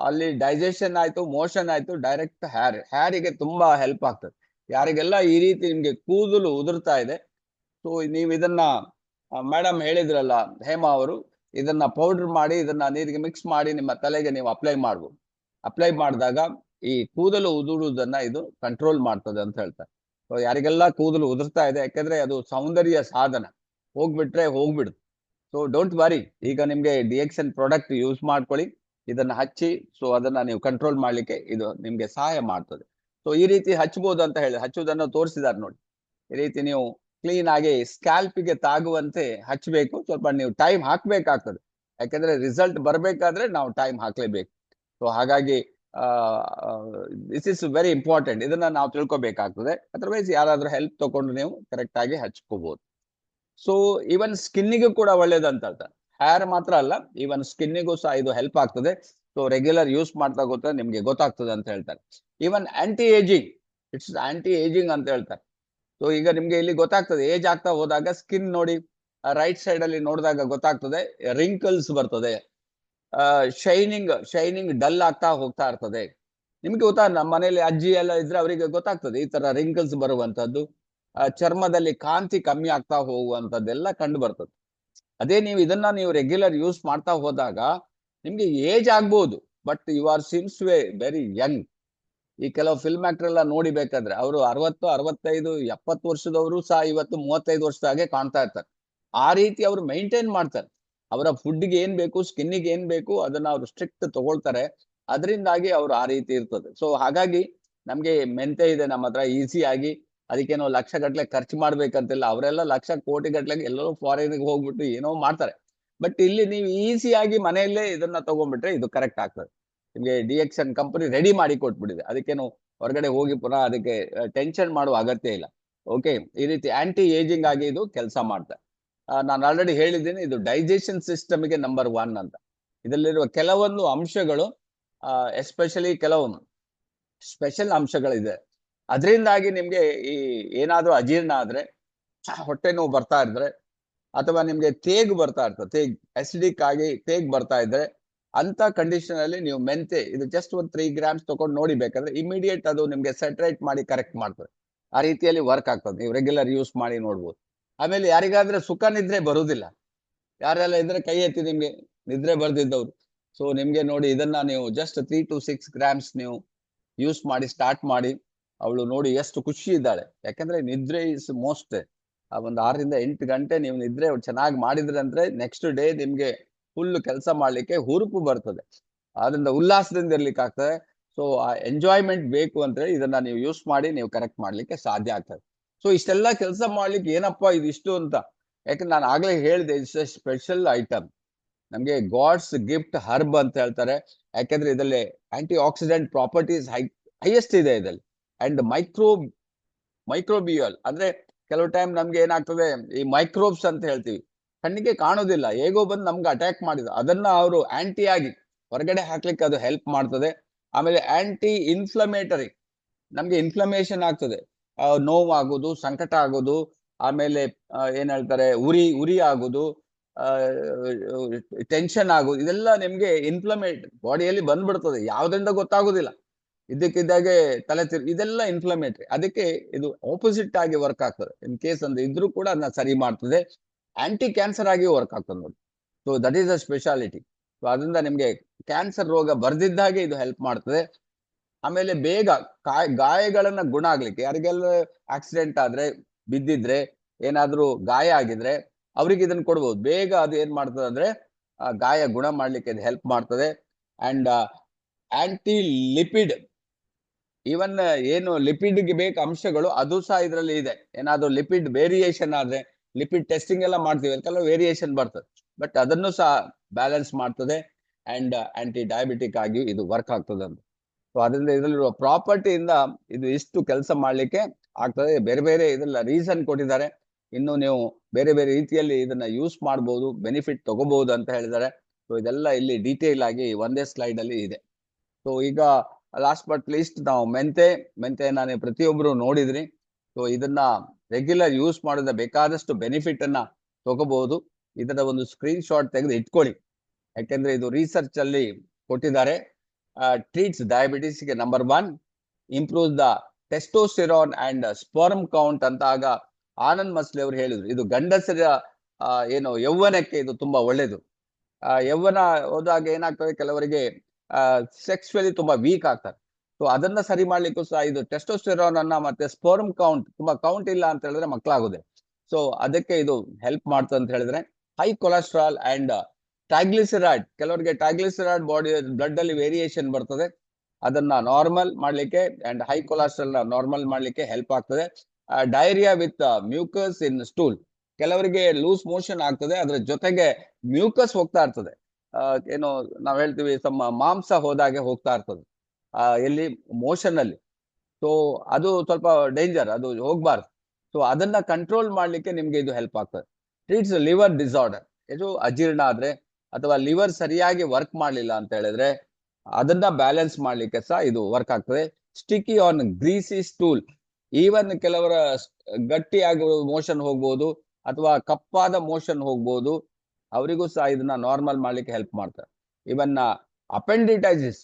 ಅಲ್ಲಿ ಡೈಜೆಷನ್ ಆಯ್ತು, ಮೋಷನ್ ಆಯ್ತು, ಡೈರೆಕ್ಟ್ ಹೇರಿಗೆ ತುಂಬಾ ಹೆಲ್ಪ್ ಆಗ್ತದೆ. ಯಾರಿಗೆಲ್ಲ ಈ ರೀತಿ ನಿಮ್ಗೆ ಕೂದಲು ಉದುರ್ತಾ ಇದೆ, ಸೊ ನೀವು ಇದನ್ನ ಮೇಡಮ್ ಹೇಳಿದ್ರಲ್ಲ ಹೇಮಾ ಅವರು, ಇದನ್ನ ಪೌಡರ್ ಮಾಡಿ ಇದನ್ನ ನೀರಿಗೆ ಮಿಕ್ಸ್ ಮಾಡಿ ನಿಮ್ಮ ತಲೆಗೆ ನೀವು ಅಪ್ಲೈ ಮಾಡ್ಬೋದು. ಅಪ್ಲೈ ಮಾಡಿದಾಗ ಈ ಕೂದಲು ಉದುರುವುದನ್ನ ಇದು ಕಂಟ್ರೋಲ್ ಮಾಡ್ತದೆ ಅಂತ ಹೇಳ್ತಾರೆ. ಸೊ ಯಾರಿಗೆಲ್ಲ ಕೂದಲು ಉದುರ್ತಾ ಇದೆ, ಯಾಕಂದ್ರೆ ಅದು ಸೌಂದರ್ಯ ಸಾಧನ, ಹೋಗ್ಬಿಟ್ರೆ ಹೋಗ್ಬಿಡುದು. ಸೊ ಡೋಂಟ್ ವರಿ, ಈಗ ನಿಮ್ಗೆ DXN ಪ್ರಾಡಕ್ಟ್ ಯೂಸ್ ಮಾಡ್ಕೊಳ್ಳಿ, ಇದನ್ನ ಹಚ್ಚಿ. ಸೊ ಅದನ್ನ ನೀವು ಕಂಟ್ರೋಲ್ ಮಾಡ್ಲಿಕ್ಕೆ ಇದು ನಿಮ್ಗೆ ಸಹಾಯ ಮಾಡ್ತದೆ. ಸೊ ಈ ರೀತಿ ಹಚ್ಬೋದು ಅಂತ ಹೇಳಿ ಹಚ್ಚುವುದನ್ನು ತೋರಿಸಿದಾರೆ ನೋಡಿ. ಈ ರೀತಿ ನೀವು ಕ್ಲೀನ್ ಆಗಿ ಸ್ಕ್ಯಾಲ್ಪಿಗೆ ತಾಗುವಂತೆ ಹಚ್ಚಬೇಕು. ಸ್ವಲ್ಪ ನೀವು ಟೈಮ್ ಹಾಕ್ಬೇಕಾಗ್ತದೆ, ಯಾಕಂದ್ರೆ ರಿಸಲ್ಟ್ ಬರ್ಬೇಕಾದ್ರೆ ನಾವು ಟೈಮ್ ಹಾಕ್ಲೇಬೇಕು. ಸೊ ಹಾಗಾಗಿ ದಿಸ್ ಇಸ್ ವೆರಿ ಇಂಪಾರ್ಟೆಂಟ್. ಇದನ್ನ ನಾವು ತಿಳ್ಕೊಬೇಕಾಗ್ತದೆ. ಅದರ್ವೈಸ್ ಯಾರಾದ್ರೂ ಹೆಲ್ಪ್ ತಗೊಂಡು ನೀವು ಕರೆಕ್ಟ್ ಆಗಿ ಹಚ್ಕೋಬಹುದು. ಸೊ ಈವನ್ ಸ್ಕಿನ್ನಿಗೂ ಕೂಡ ಒಳ್ಳೇದಂತ ಹೇಳ್ತಾರೆ. ಹೇರ್ ಮಾತ್ರ ಅಲ್ಲ, ಈವನ್ ಸ್ಕಿನ್ನಿಗೂ ಸಹ ಇದು ಹೆಲ್ಪ್ ಆಗ್ತದೆ. ಸೊ ರೆಗ್ಯುಲರ್ ಯೂಸ್ ಮಾಡ್ತಾ ಗೊತ್ತಾ ನಿಮ್ಗೆ ಗೊತ್ತಾಗ್ತದೆ ಅಂತ ಹೇಳ್ತಾರೆ. ಈವನ್ ಆಂಟಿ ಏಜಿಂಗ್ ಅಂತ ಹೇಳ್ತಾರೆ. ಸೊ ಈಗ ನಿಮ್ಗೆ ಇಲ್ಲಿ ಗೊತ್ತಾಗ್ತದೆ, ಏಜ್ ಆಗ್ತಾ ಹೋದಾಗ ಸ್ಕಿನ್ ನೋಡಿ, ರೈಟ್ ಸೈಡ್ ಅಲ್ಲಿ ನೋಡಿದಾಗ ಗೊತ್ತಾಗ್ತದೆ, ರಿಂಕಲ್ಸ್ ಬರ್ತದೆ, ಶೈನಿಂಗ್ ಡಲ್ ಆಗ್ತಾ ಹೋಗ್ತಾ ಇರ್ತದೆ. ನಿಮ್ಗೆ ಗೊತ್ತಾ, ನಮ್ಮ ಮನೇಲಿ ಅಜ್ಜಿ ಎಲ್ಲ ಇದ್ರೆ ಅವರಿಗೆ ಗೊತ್ತಾಗ್ತದೆ ಈ ತರ ರಿಂಕಲ್ಸ್ ಬರುವಂತದ್ದು, ಚರ್ಮದಲ್ಲಿ ಕಾಂತಿ ಕಮ್ಮಿ ಆಗ್ತಾ ಹೋಗುವಂತದ್ದೆಲ್ಲ ಕಂಡು ಬರ್ತದೆ. ಅದೇ ನೀವು ರೆಗ್ಯುಲರ್ ಯೂಸ್ ಮಾಡ್ತಾ ಹೋದಾಗ ನಿಮ್ಗೆ ಏಜ್ ಆಗ್ಬೋದು, but you are seems very young. ಈ ಕೆಲವು ಫಿಲ್ಮ್ ಆಕ್ಟರ್ ಎಲ್ಲ ನೋಡಿಬೇಕಾದ್ರೆ ಅವರು 60, 65, 70 ವರ್ಷದವರು ಸಹ ಇವತ್ತು 35 ವರ್ಷದಾಗೆ ಕಾಣ್ತಾ ಇರ್ತಾರೆ. ಆ ರೀತಿ ಅವರು ಮೈಂಟೈನ್ ಮಾಡ್ತಾರೆ. ಅವರ ಫುಡ್ಗೆ ಏನ್ ಬೇಕು, ಸ್ಕಿನ್ನಿಗೆ ಏನ್ ಬೇಕು ಅದನ್ನ ಅವ್ರು ಸ್ಟ್ರಿಕ್ಟ್ ತಗೊಳ್ತಾರೆ. ಅದರಿಂದಾಗಿ ಅವ್ರು ಆ ರೀತಿ ಇರ್ತದೆ. ಸೊ ಹಾಗಾಗಿ ನಮ್ಗೆ ಮೆಂತೆ ಇದೆ ನಮ್ಮ ಹತ್ರ ಈಸಿ ಆಗಿ. ಅದಕ್ಕೇನೋ ಲಕ್ಷ ಗಟ್ಲೆ ಖರ್ಚು ಮಾಡ್ಬೇಕಂತಿಲ್ಲ. ಅವರೆಲ್ಲ ಲಕ್ಷ ಕೋಟಿ ಗಟ್ಲೆಗೆ ಎಲ್ಲೋ ಫಾರಿನ್ಗೆ ಹೋಗ್ಬಿಟ್ಟು ಏನೋ ಮಾಡ್ತಾರೆ. ಬಟ್ ಇಲ್ಲಿ ನೀವು ಈಸಿಯಾಗಿ ಮನೆಯಲ್ಲೇ ಇದನ್ನ ತಗೊಂಡ್ಬಿಟ್ರೆ ಇದು ಕರೆಕ್ಟ್ ಆಗ್ತದೆ. ನಿಮ್ಗೆ ಡಿಎಕ್ಸನ್ ಕಂಪನಿ ರೆಡಿ ಮಾಡಿ ಕೊಟ್ಬಿಟ್ಟಿದೆ. ಅದಕ್ಕೇನು ಹೊರಗಡೆ ಹೋಗಿ ಪುನಃ ಅದಕ್ಕೆ ಟೆನ್ಷನ್ ಮಾಡುವ ಅಗತ್ಯ ಇಲ್ಲ. ಓಕೆ, ಈ ರೀತಿ ಆಂಟಿ ಏಜಿಂಗ್ ಆಗಿ ಇದು ಕೆಲಸ ಮಾಡ್ತಾರೆ. ನಾನು ಆಲ್ರೆಡಿ ಹೇಳಿದ್ದೀನಿ, ಇದು ಡೈಜೆಷನ್ ಸಿಸ್ಟಮ್ಗೆ ನಂಬರ್ 1 ಅಂತ. ಇದರಲ್ಲಿರುವ ಕೆಲವೊಂದು ಅಂಶಗಳು ಎಸ್ಪೆಷಲಿ ಕೆಲವೊಂದು ಸ್ಪೆಷಲ್ ಅಂಶಗಳಿದೆ. ಅದರಿಂದಾಗಿ ನಿಮ್ಗೆ ಈ ಏನಾದ್ರೂ ಅಜೀರ್ಣ ಆದ್ರೆ, ಹೊಟ್ಟೆ ನೋವು ಬರ್ತಾ ಇದ್ರೆ, ಅಥವಾ ನಿಮ್ಗೆ ತೇಗ್ ಬರ್ತಾ ಇರ್ತದೆ, ತೇಗ್ ಅಸಿಡಿಕ್ ಆಗಿ ತೇಗ್ ಬರ್ತಾ ಇದ್ರೆ, ಅಂತ ಕಂಡೀಷನ್ ಅಲ್ಲಿ ನೀವು ಮೆಂತೆ ಇದು ಜಸ್ಟ್ ಒಂದು 3 ಗ್ರಾಮ್ಸ್ ತಗೊಂಡು ನೋಡಿ. ಬೇಕಾದ್ರೆ ಇಮಿಡಿಯೇಟ್ ಅದು ನಿಮ್ಗೆ ಸೆಟ್ರೇಟ್ ಮಾಡಿ ಕರೆಕ್ಟ್ ಮಾಡ್ತದೆ. ಆ ರೀತಿಯಲ್ಲಿ ವರ್ಕ್ ಆಗ್ತದೆ. ನೀವು ರೆಗ್ಯುಲರ್ ಯೂಸ್ ಮಾಡಿ ನೋಡ್ಬೋದು. ಆಮೇಲೆ ಯಾರಿಗಾದ್ರೆ ಸುಖ ನಿದ್ರೆ ಬರುವುದಿಲ್ಲ, ಯಾರೆಲ್ಲ ಇದ್ರೆ ಕೈ ಎತ್ತಿ ನಿಮ್ಗೆ ನಿದ್ರೆ ಬರ್ದಿದ್ದವ್ರು. ಸೊ ನಿಮ್ಗೆ ನೋಡಿ ಇದನ್ನ ನೀವು ಜಸ್ಟ್ 3 to 6 ಗ್ರಾಮ್ಸ್ ನೀವು ಯೂಸ್ ಮಾಡಿ ಸ್ಟಾರ್ಟ್ ಮಾಡಿ. ಅವಳು ನೋಡಿ ಎಷ್ಟು ಖುಷಿ ಇದ್ದಾಳೆ. ಯಾಕಂದ್ರೆ ನಿದ್ರೆ ಇಸ್ ಮೋಸ್ಟ್. ಆ ಒಂದು 6 ರಿಂದ 8 ಗಂಟೆ ನೀವು ನಿದ್ರೆ ಚೆನ್ನಾಗಿ ಮಾಡಿದ್ರೆ ಅಂದ್ರೆ ನೆಕ್ಸ್ಟ್ ಡೇ ನಿಮ್ಗೆ ಫುಲ್ ಕೆಲಸ ಮಾಡ್ಲಿಕ್ಕೆ ಹುರುಪು ಬರ್ತದೆ. ಆದ್ರಿಂದ ಉಲ್ಲಾಸದಿಂದ ಇರ್ಲಿಕ್ಕೆ ಆಗ್ತದೆ. ಸೊ ಆ ಎಂಜಾಯ್ಮೆಂಟ್ ಬೇಕು ಅಂದ್ರೆ ಇದನ್ನ ನೀವು ಯೂಸ್ ಮಾಡಿ ನೀವು ಕರೆಕ್ಟ್ ಮಾಡ್ಲಿಕ್ಕೆ ಸಾಧ್ಯ ಆಗ್ತದೆ. ಸೊ ಇಷ್ಟೆಲ್ಲ ಕೆಲಸ ಮಾಡ್ಲಿಕ್ಕೆ ಏನಪ್ಪಾ ಇದಿಷ್ಟು ಅಂತ, ಯಾಕಂದ್ರೆ ನಾನು ಆಗ್ಲೇ ಹೇಳಿದೆ, ಇಟ್ಸ್ ಎ ಸ್ಪೆಷಲ್ ಐಟಮ್. ನಮ್ಗೆ ಗಾಡ್ಸ್ ಗಿಫ್ಟ್ ಹರ್ಬ್ ಅಂತ ಹೇಳ್ತಾರೆ. ಯಾಕಂದ್ರೆ ಇದರಲ್ಲಿ ಆಂಟಿ ಆಕ್ಸಿಡೆಂಟ್ ಪ್ರಾಪರ್ಟೀಸ್ ಹೈಯೆಸ್ಟ್ ಇದೆ ಇದರಲ್ಲಿ. ಅಂಡ್ ಮೈಕ್ರೋಬಿಯಲ್ ಅಂದ್ರೆ ಕೆಲವು ಟೈಮ್ ನಮ್ಗೆ ಏನಾಗ್ತದೆ, ಈ ಮೈಕ್ರೋಬ್ಸ್ ಅಂತ ಹೇಳ್ತೀವಿ, ಕಣ್ಣಿಗೆ ಕಾಣೋದಿಲ್ಲ, ಹೇಗೋ ಬಂದು ನಮ್ಗೆ ಅಟ್ಯಾಕ್ ಮಾಡಿದ ಅದನ್ನ ಅವರು ಆಂಟಿ ಆಗಿ ಹೊರಗಡೆ ಹಾಕ್ಲಿಕ್ಕೆ ಅದು ಹೆಲ್ಪ್ ಮಾಡ್ತದೆ. ಆಮೇಲೆ ಆಂಟಿ ಇನ್ಫ್ಲಮೇಟರಿ, ನಮ್ಗೆ ಇನ್ಫ್ಲಮೇಷನ್ ಆಗ್ತದೆ, ನೋವು ಆಗೋದು, ಸಂಕಟ ಆಗೋದು, ಆಮೇಲೆ ಏನ್ ಹೇಳ್ತಾರೆ ಉರಿ ಆಗೋದು, ಟೆನ್ಷನ್ ಆಗೋದು, ಇದೆಲ್ಲ ನಿಮ್ಗೆ ಇನ್ಫ್ಲಮೇಟ್ ಬಾಡಿಯಲ್ಲಿ ಬಂದ್ಬಿಡ್ತದೆ. ಯಾವ್ದ್ರಿಂದ ಗೊತ್ತಾಗೋದಿಲ್ಲ, ಇದ್ದಕ್ಕಿದ್ದಾಗೆ ತಲೆ ಇದೆಲ್ಲ ಇನ್ಫ್ಲಮೇಟರಿ. ಅದಕ್ಕೆ ಇದು ಆಪೋಸಿಟ್ ಆಗಿ ವರ್ಕ್ ಆಗ್ತದೆ. ಇನ್ ಕೇಸ್ ಅಂದ್ರೆ ಇದ್ರೂ ಕೂಡ ಅದನ್ನ ಸರಿ ಮಾಡ್ತದೆ. ಆಂಟಿ ಕ್ಯಾನ್ಸರ್ ಆಗಿ ವರ್ಕ್ ಆಗ್ತದೆ ನೋಡಿ. So that is a speciality. So ಅದರಿಂದ ನಿಮ್ಗೆ ಕ್ಯಾನ್ಸರ್ ರೋಗ ಬರ್ದಿದ್ದಾಗೆ ಇದು ಹೆಲ್ಪ್ ಮಾಡ್ತದೆ. ಆಮೇಲೆ ಬೇಗ ಗಾಯಗಳನ್ನ ಗುಣ ಆಗ್ಲಿಕ್ಕೆ, ಯಾರಿಗೆಲ್ಲ ಆಕ್ಸಿಡೆಂಟ್ ಆದ್ರೆ, ಬಿದ್ದಿದ್ರೆ, ಏನಾದ್ರೂ ಗಾಯ ಆಗಿದ್ರೆ ಅವ್ರಿಗೆ ಇದನ್ನ ಕೊಡ್ಬೋದು. ಬೇಗ ಅದು ಏನ್ ಮಾಡ್ತದೆ ಅಂದ್ರೆ ಗಾಯ ಗುಣ ಮಾಡ್ಲಿಕ್ಕೆ ಇದು ಹೆಲ್ಪ್ ಮಾಡ್ತದೆ. ಅಂಡ್ ಆಂಟಿ ಲಿಪಿಡ್, ಈವನ್ ಏನು ಲಿಪಿಡ್ಗೆ ಬೇಕು ಅಂಶಗಳು ಅದು ಸಹ ಇದರಲ್ಲಿ ಇದೆ. ಏನಾದ್ರೂ ಲಿಪಿಡ್ ವೇರಿಯೇಷನ್ ಆದ್ರೆ, ಲಿಪಿಡ್ ಟೆಸ್ಟಿಂಗ್ ಎಲ್ಲ ಮಾಡ್ತೀವಿ, ಅದಕ್ಕೆಲ್ಲ ವೇರಿಯೇಷನ್ ಬರ್ತದೆ, ಬಟ್ ಅದನ್ನು ಸಹ ಬ್ಯಾಲೆನ್ಸ್ ಮಾಡ್ತದೆ. ಅಂಡ್ ಆಂಟಿ ಡಯಾಬಿಟಿಕ್ ಆಗಿ ಇದು ವರ್ಕ್ ಆಗ್ತದೆ ಅಂತ. ಸೊ ಅದರಿಂದ ಇದರಲ್ಲಿರುವ ಪ್ರಾಪರ್ಟಿಯಿಂದ ಇದು ಇಷ್ಟು ಕೆಲಸ ಮಾಡ್ಲಿಕ್ಕೆ ಆಗ್ತದೆ. ಬೇರೆ ಬೇರೆ ಇದೆಲ್ಲ ರೀಸನ್ ಕೊಟ್ಟಿದ್ದಾರೆ. ಇನ್ನು ನೀವು ಬೇರೆ ಬೇರೆ ರೀತಿಯಲ್ಲಿ ಇದನ್ನ ಯೂಸ್ ಮಾಡ್ಬೋದು, ಬೆನಿಫಿಟ್ ತಗೋಬಹುದು ಅಂತ ಹೇಳಿದ್ದಾರೆ. ಸೊ ಇದೆಲ್ಲ ಇಲ್ಲಿ ಡೀಟೇಲ್ ಆಗಿ ಒಂದೇ ಸ್ಲೈಡ್ ಅಲ್ಲಿ ಇದೆ. ಸೊ ಈಗ ಲಾಸ್ಟ್ ಬಟ್ ಲೀಸ್ಟ್ ನಾವು ಮೆಂತೆನ ನೀವು ಪ್ರತಿಯೊಬ್ಬರು ನೋಡಿದ್ರಿ. ಸೊ ಇದನ್ನ ರೆಗ್ಯುಲರ್ ಯೂಸ್ ಮಾಡೋದ ಬೇಕಾದಷ್ಟು ಬೆನಿಫಿಟ್ ಅನ್ನ ತಗೋಬಹುದು. ಇದರ ಒಂದು ಸ್ಕ್ರೀನ್ ಶಾಟ್ ತೆಗೆದು ಇಟ್ಕೊಳ್ಳಿ. ಯಾಕೆಂದ್ರೆ ಇದು ರಿಸರ್ಚ್ ಅಲ್ಲಿ ಕೊಟ್ಟಿದ್ದಾರೆ. ಟ್ರೀಟ್ಸ್ ಡಯಾಬಿಟಿಸ್ ಗೆ number 1, improve the testosterone and sperm count ಅಂತ ಆಗ ಆನಂದ್ ಮಸ್ಲಿ ಅವರು ಹೇಳಿದ್ರು. ಇದು ಗಂಡಸರ ಏನು ಯೌವನಕ್ಕೆ ಇದು ತುಂಬಾ ಒಳ್ಳೇದು. ಯೌವನ ಹೋದಾಗ ಏನಾಗ್ತದೆ, ಕೆಲವರಿಗೆ ಸೆಕ್ಸುವಲಿ ತುಂಬಾ ವೀಕ್ ಆಗ್ತಾರೆ. ಸೊ ಅದನ್ನ ಸರಿ ಮಾಡ್ಲಿಕ್ಕೂ ಸಹ ಇದು ಟೆಸ್ಟೋಸ್ಟೆರಾನ್ ಅನ್ನ ಮತ್ತೆ ಸ್ಪರ್ಮ್ ಕೌಂಟ್, ತುಂಬಾ ಕೌಂಟ್ ಇಲ್ಲ ಅಂತ ಹೇಳಿದ್ರೆ ಮಕ್ಕಳಾಗೋದಿಲ್ಲ. ಸೊ ಅದಕ್ಕೆ ಇದು ಹೆಲ್ಪ್ ಮಾಡ್ತದೆ ಅಂತ ಹೇಳಿದ್ರೆ. ಹೈ ಕೊಲೆಸ್ಟ್ರಾಲ್ ಅಂಡ್ ಟ್ರೈಗ್ಲಿಸರೈಡ್, ಕೆಲವರಿಗೆ ಟ್ರೈಗ್ಲಿಸರೈಡ್ ಬಾಡಿ ಬ್ಲಡ್ ಅಲ್ಲಿ ವೇರಿಯೇಷನ್ ಬರ್ತದೆ, ಅದನ್ನ ನಾರ್ಮಲ್ ಮಾಡ್ಲಿಕ್ಕೆ ಅಂಡ್ ಹೈ ಕೊಲೆಸ್ಟ್ರಾಲ್ ನಾರ್ಮಲ್ ಮಾಡ್ಲಿಕ್ಕೆ ಹೆಲ್ಪ್ ಆಗ್ತದೆ. Diarrhoea with mucus in stool, ಕೆಲವರಿಗೆ ಲೂಸ್ ಮೋಷನ್ ಆಗ್ತದೆ, ಅದ್ರ ಜೊತೆಗೆ ಮ್ಯೂಕಸ್ ಹೋಗ್ತಾ ಇರ್ತದೆ. ಏನು ನಾವ್ ಹೇಳ್ತೀವಿ ತಮ್ಮ ಮಾಂಸ ಹೋದಾಗೆ ಹೋಗ್ತಾ ಇರ್ತದೆ ಎಲ್ಲಿ ಮೋಷನ್ ಅಲ್ಲಿ. ಸೊ ಅದು ಸ್ವಲ್ಪ ಡೇಂಜರ್, ಅದು ಹೋಗ್ಬಾರ್ದು. ಸೊ ಅದನ್ನ ಕಂಟ್ರೋಲ್ ಮಾಡ್ಲಿಕ್ಕೆ ನಿಮ್ಗೆ ಇದು ಹೆಲ್ಪ್ ಆಗ್ತದೆ. ಟ್ರೀಟ್ಸ್ ಲಿವರ್ ಡಿಸಾರ್ಡರ್, ಇದು ಅಜೀರ್ಣ ಆದ್ರೆ ಅಥವಾ ಲಿವರ್ ಸರಿಯಾಗಿ ವರ್ಕ್ ಮಾಡ್ಲಿಲ್ಲ ಅಂತ ಹೇಳಿದ್ರೆ ಅದನ್ನ ಬ್ಯಾಲೆನ್ಸ್ ಮಾಡ್ಲಿಕ್ಕೆ ಸಹ ಇದು ವರ್ಕ್ ಆಗ್ತದೆ. Sticky on greasy stool, even ಕೆಲವರ ಗಟ್ಟಿಯಾಗಿ ಮೋಷನ್ ಹೋಗ್ಬೋದು ಅಥವಾ ಕಪ್ಪಾದ ಮೋಷನ್ ಹೋಗ್ಬೋದು, ಅವರಿಗೂ ಸಹ ಇದನ್ನ ನಾರ್ಮಲ್ ಮಾಡ್ಲಿಕ್ಕೆ ಹೆಲ್ಪ್ ಮಾಡ್ತಾರೆ. ಇವನ್ ಅಪೆಂಡಿಟೈಸಿಸ್,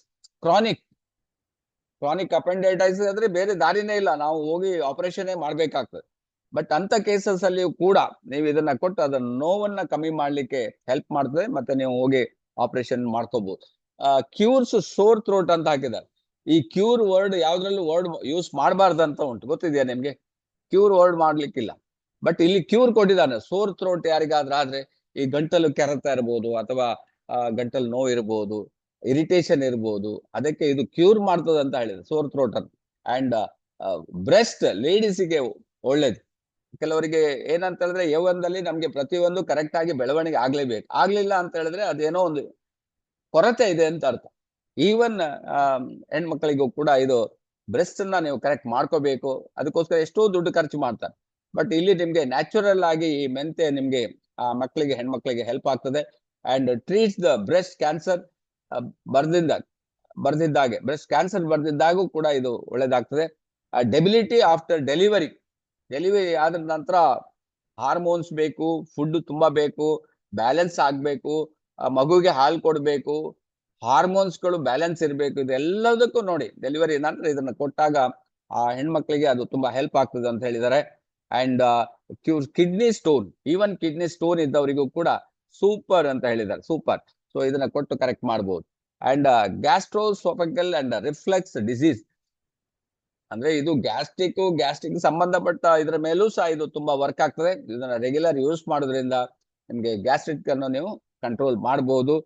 ಕ್ರಾನಿಕ್ ಅಪೆಂಡೈಟೈಸಿಸ್ ಆದ್ರೆ ಬೇರೆ ದಾರಿನೇ ಇಲ್ಲ, ನಾವು ಹೋಗಿ ಆಪರೇಷನ್ ಮಾಡ್ಬೇಕಾಗ್ತದೆ. ಬಟ್ ಅಂತ ಕೇಸಸ್ ಅಲ್ಲಿ ಕೂಡ ನೀವು ಇದನ್ನ ಕೊಟ್ಟು ಅದರ ನೋವನ್ನ ಕಮ್ಮಿ ಮಾಡ್ಲಿಕ್ಕೆ ಹೆಲ್ಪ್ ಮಾಡ್ತದೆ, ಮತ್ತೆ ನೀವು ಹೋಗಿ ಆಪರೇಷನ್ ಮಾಡ್ಕೋಬಹುದು. ಕ್ಯೂರ್ಸ್ ಸೋರ್ ಥ್ರೋಟ್ ಅಂತ ಹಾಕಿದ್ದಾರೆ. ಈ ಕ್ಯೂರ್ ವರ್ಡ್ ಯಾವ್ದ್ರಲ್ಲೂ ವರ್ಡ್ ಯೂಸ್ ಮಾಡಬಾರ್ದಂತ ಉಂಟು, ಗೊತ್ತಿದೆಯಾ ನಿಮ್ಗೆ? ಕ್ಯೂರ್ ವರ್ಡ್ ಮಾಡ್ಲಿಕ್ಕಿಲ್ಲ. ಬಟ್ ಇಲ್ಲಿ ಕ್ಯೂರ್ ಕೊಟ್ಟಿದ್ದಾನೆ. ಸೋರ್ ಥ್ರೋಟ್ ಯಾರಿಗಾದ್ರೆ ಈ ಗಂಟಲು ಕೆರೆತ ಇರ್ಬೋದು, ಅಥವಾ ಗಂಟಲು ನೋವು ಇರ್ಬೋದು, ಇರಿಟೇಷನ್ ಇರ್ಬೋದು, ಅದಕ್ಕೆ ಇದು ಕ್ಯೂರ್ ಮಾಡ್ತದೆ ಅಂತ ಹೇಳಿದ್ರು, ಸೋರ್ ಥ್ರೋಟ್ ಅಂತ. ಅಂಡ್ ಬ್ರೆಸ್ಟ್ ಲೇಡೀಸಿಗೆ ಒಳ್ಳೇದು. ಕೆಲವರಿಗೆ ಏನಂತ ಹೇಳಿದ್ರೆ ಯೌವನದಲ್ಲಿ ನಮ್ಗೆ ಪ್ರತಿಯೊಂದು ಕರೆಕ್ಟ್ ಆಗಿ ಬೆಳವಣಿಗೆ ಆಗ್ಲೇಬೇಕು. ಆಗ್ಲಿಲ್ಲ ಅಂತ ಹೇಳಿದ್ರೆ ಅದೇನೋ ಒಂದು ಕೊರತೆ ಇದೆ ಅಂತ ಅರ್ಥ. ಈವನ್ ಹೆಣ್ಮಕ್ಳಿಗೂ ಕೂಡ ಇದು ಬ್ರೆಸ್ಟ್ ಅನ್ನ ನೀವು ಕರೆಕ್ಟ್ ಮಾಡ್ಕೋಬೇಕು. ಅದಕ್ಕೋಸ್ಕರ ಎಷ್ಟೋ ದುಡ್ಡು ಖರ್ಚು ಮಾಡ್ತಾರೆ. ಬಟ್ ಇಲ್ಲಿ ನಿಮ್ಗೆ ನ್ಯಾಚುರಲ್ ಆಗಿ ಈ ಮೆಂತೆ ನಿಮ್ಗೆ ಮಕ್ಕಳಿಗೆ, ಹೆಣ್ಮಕ್ಳಿಗೆ ಹೆಲ್ಪ್ ಆಗ್ತದೆ. And treats the breast cancer ಬರ್ದಿದ್ದಾಗೆ ಬ್ರೆಸ್ಟ್ ಕ್ಯಾನ್ಸರ್ ಬರ್ದಿದ್ದಾಗೂ ಕೂಡ ಇದು ಒಳ್ಳೇದಾಗ್ತದೆ. ಡೆಬಿಲಿಟಿ ಆಫ್ಟರ್ ಡೆಲಿವರಿ ಆದ ನಂತರ ಹಾರ್ಮೋನ್ಸ್ ಬೇಕು, ಫುಡ್ ತುಂಬಾ ಬೇಕು, ಬ್ಯಾಲೆನ್ಸ್ ಆಗ್ಬೇಕು, ಮಗುಗೆ ಹಾಲು ಕೊಡ್ಬೇಕು, ಹಾರ್ಮೋನ್ಸ್ಗಳು ಬ್ಯಾಲೆನ್ಸ್ ಇರಬೇಕು. ಇದೆಲ್ಲದಕ್ಕೂ ನೋಡಿ ಡೆಲಿವರಿ ನಂತರ ಇದನ್ನ ಕೊಟ್ಟಾಗ ಆ ಹೆಣ್ಮಕ್ಳಿಗೆ ಅದು ತುಂಬಾ ಹೆಲ್ಪ್ ಆಗ್ತದೆ ಅಂತ ಹೇಳಿದ್ದಾರೆ. And cure kidney stone, even kidney stone ಇದ್ದವರಿಗೂ ಕೂಡ ಸೂಪರ್ ಅಂತ ಹೇಳಿದ್ದಾರೆ, ಸೂಪರ್. ಸೊ ಇದನ್ನ ಕೊಟ್ಟು ಕರೆಕ್ಟ್ ಮಾಡಬಹುದು. ಅಂಡ್ ಗ್ಯಾಸ್ಟ್ರೋಸೋಫೆಗಲ್ ಅಂಡ್ ರಿಫ್ಲೆಕ್ಸ್ ಡಿಸೀಸ್, ಅಂದ್ರೆ ಇದು ಗ್ಯಾಸ್ಟ್ರಿಕ್ ಸಂಬಂಧಪಟ್ಟ ಇದ್ರ ಮೇಲೂ ಸಹ ಇದು ತುಂಬಾ ವರ್ಕ್ ಆಗ್ತದೆ. ಇದನ್ನ ರೆಗ್ಯುಲರ್ ಯೂಸ್ ಮಾಡೋದ್ರಿಂದ ನಿಮ್ಗೆ ಗ್ಯಾಸ್ಟ್ರಿಕ್ ಅನ್ನು ನೀವು ಕಂಟ್ರೋಲ್ ಮಾಡಬಹುದು.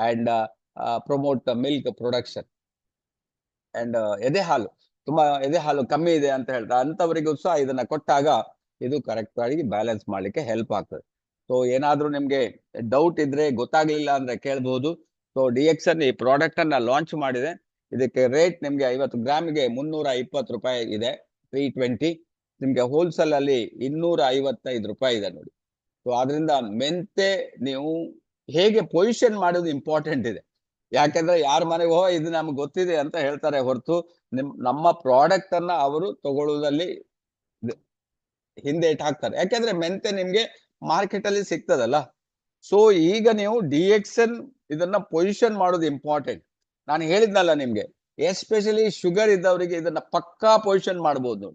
And promote milk production. And ಎದೆ ಹಾಲು ಕಮ್ಮಿ ಇದೆ ಅಂತ ಹೇಳ್ತಾರೆ, ಅಂತವರಿಗೂ ಸಹ ಇದನ್ನ ಕೊಟ್ಟಾಗ ಇದು ಕರೆಕ್ಟ್ ಆಗಿ ಬ್ಯಾಲೆನ್ಸ್ ಮಾಡ್ಲಿಕ್ಕೆ ಹೆಲ್ಪ್ ಆಗ್ತದೆ. ಸೊ ಏನಾದ್ರೂ ನಿಮ್ಗೆ ಡೌಟ್ ಇದ್ರೆ, ಗೊತ್ತಾಗ್ಲಿಲ್ಲ ಅಂದ್ರೆ ಕೇಳ್ಬಹುದು. ಸೊ DXN ಈ ಪ್ರಾಡಕ್ಟ್ ಅನ್ನ ಲಾಂಚ್ ಮಾಡಿದೆ. ಇದಕ್ಕೆ ರೇಟ್ ನಿಮ್ಗೆ 50 ಗ್ರಾಮ್ಗೆ 320 ರೂಪಾಯಿ ಇದೆ, 320. ನಿಮ್ಗೆ ಹೋಲ್ಸೇಲ್ ಅಲ್ಲಿ 255 ರೂಪಾಯಿ ಇದೆ ನೋಡಿ. ಸೊ ಆದ್ರಿಂದ ಮೆಂತೆ ನೀವು ಹೇಗೆ ಪೊಸಿಷನ್ ಮಾಡೋದು ಇಂಪಾರ್ಟೆಂಟ್ ಇದೆ. ಯಾಕೆಂದ್ರೆ ಯಾರ ಮನೆಗೆ ಇದು ನಮ್ಗೆ ಗೊತ್ತಿದೆ ಅಂತ ಹೇಳ್ತಾರೆ ಹೊರತು ನಮ್ಮ ಪ್ರಾಡಕ್ಟ್ ಅನ್ನ ಅವರು ತಗೊಳ್ಳೋದಲ್ಲಿ ಹಿಂದೆ ಹಾಕ್ತಾರೆ. ಯಾಕೆಂದ್ರೆ ಮೆಂತೆ ನಿಮ್ಗೆ ಮಾರ್ಕೆಟ್ ಅಲ್ಲಿ ಸಿಗ್ತದಲ್ಲ. ಸೊ ಈಗ ನೀವು DXN ಇದನ್ನ ಪೊಸಿಷನ್ ಮಾಡೋದು ಇಂಪಾರ್ಟೆಂಟ್. ನಾನು ಹೇಳಿದ್ನಲ್ಲ ನಿಮ್ಗೆ, ಎಸ್ಪೆಷಲಿ ಶುಗರ್ ಇದ್ದವರಿಗೆ ಇದನ್ನ ಪಕ್ಕಾ ಪೊಸಿಷನ್ ಮಾಡ್ಬೋದು.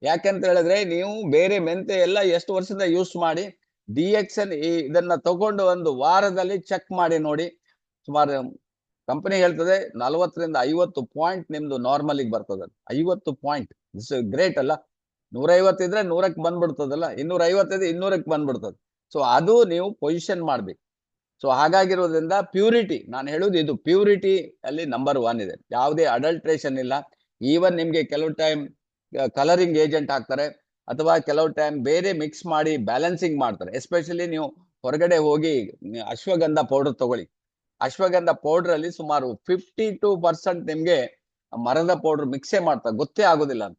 ಯಾಕಂತ ಹೇಳಿದ್ರೆ ನೀವು ಬೇರೆ ಮೆಂತೆ ಎಲ್ಲ ಎಷ್ಟು ವರ್ಷದಿಂದ ಯೂಸ್ ಮಾಡಿ, DXN ಇದನ್ನ ತಗೊಂಡು ಒಂದು ವಾರದಲ್ಲಿ ಚೆಕ್ ಮಾಡಿ ನೋಡಿ. ಸುಮಾರು ಕಂಪನಿ ಹೇಳ್ತದೆ 40ರಿಂದ 50 ಪಾಯಿಂಟ್ ನಿಮ್ದು ನಾರ್ಮಲಿಗೆ ಬರ್ತದೆ. 50 ಪಾಯಿಂಟ್, ದಿಸ್ ಗ್ರೇಟ್ ಅಲ್ಲ. 150 ಇದ್ರೆ 100ಕ್ಕೆ ಬಂದ್ಬಿಡ್ತದಲ್ಲ, 250 ಇದ್ರೆ 200ಕ್ಕೆ ಬಂದ್ಬಿಡ್ತದೆ. ಸೊ ಅದು ನೀವು ಪೊಸಿಷನ್ ಮಾಡ್ಬೇಕು. ಸೊ ಹಾಗಾಗಿರೋದ್ರಿಂದ ಪ್ಯೂರಿಟಿ, ನಾನು ಹೇಳುದು ಇದು ಪ್ಯೂರಿಟಿ ಅಲ್ಲಿ ನಂಬರ್ 1 ಇದೆ. ಯಾವುದೇ ಅಡಲ್ಟ್ರೇಷನ್ ಇಲ್ಲ. ಈವನ್ ನಿಮ್ಗೆ ಕೆಲವು ಟೈಮ್ ಕಲರಿಂಗ್ ಏಜೆಂಟ್ ಹಾಕ್ತಾರೆ, ಅಥವಾ ಕೆಲವು ಟೈಮ್ ಬೇರೆ ಮಿಕ್ಸ್ ಮಾಡಿ ಬ್ಯಾಲೆನ್ಸಿಂಗ್ ಮಾಡ್ತಾರೆ. ಎಸ್ಪೆಷಲಿ ನೀವು ಹೊರಗಡೆ ಹೋಗಿ ಅಶ್ವಗಂಧ ಪೌಡರ್ ತಗೊಳ್ಳಿ. ಅಶ್ವಗಂಧ ಪೌಡರ್ ಅಲ್ಲಿ ಸುಮಾರು 52% ನಿಮ್ಗೆ ಮರದ ಪೌಡರ್ ಮಿಕ್ಸೇ ಮಾಡ್ತಾರೆ, ಗೊತ್ತೇ ಆಗೋದಿಲ್ಲ ಅಂತ.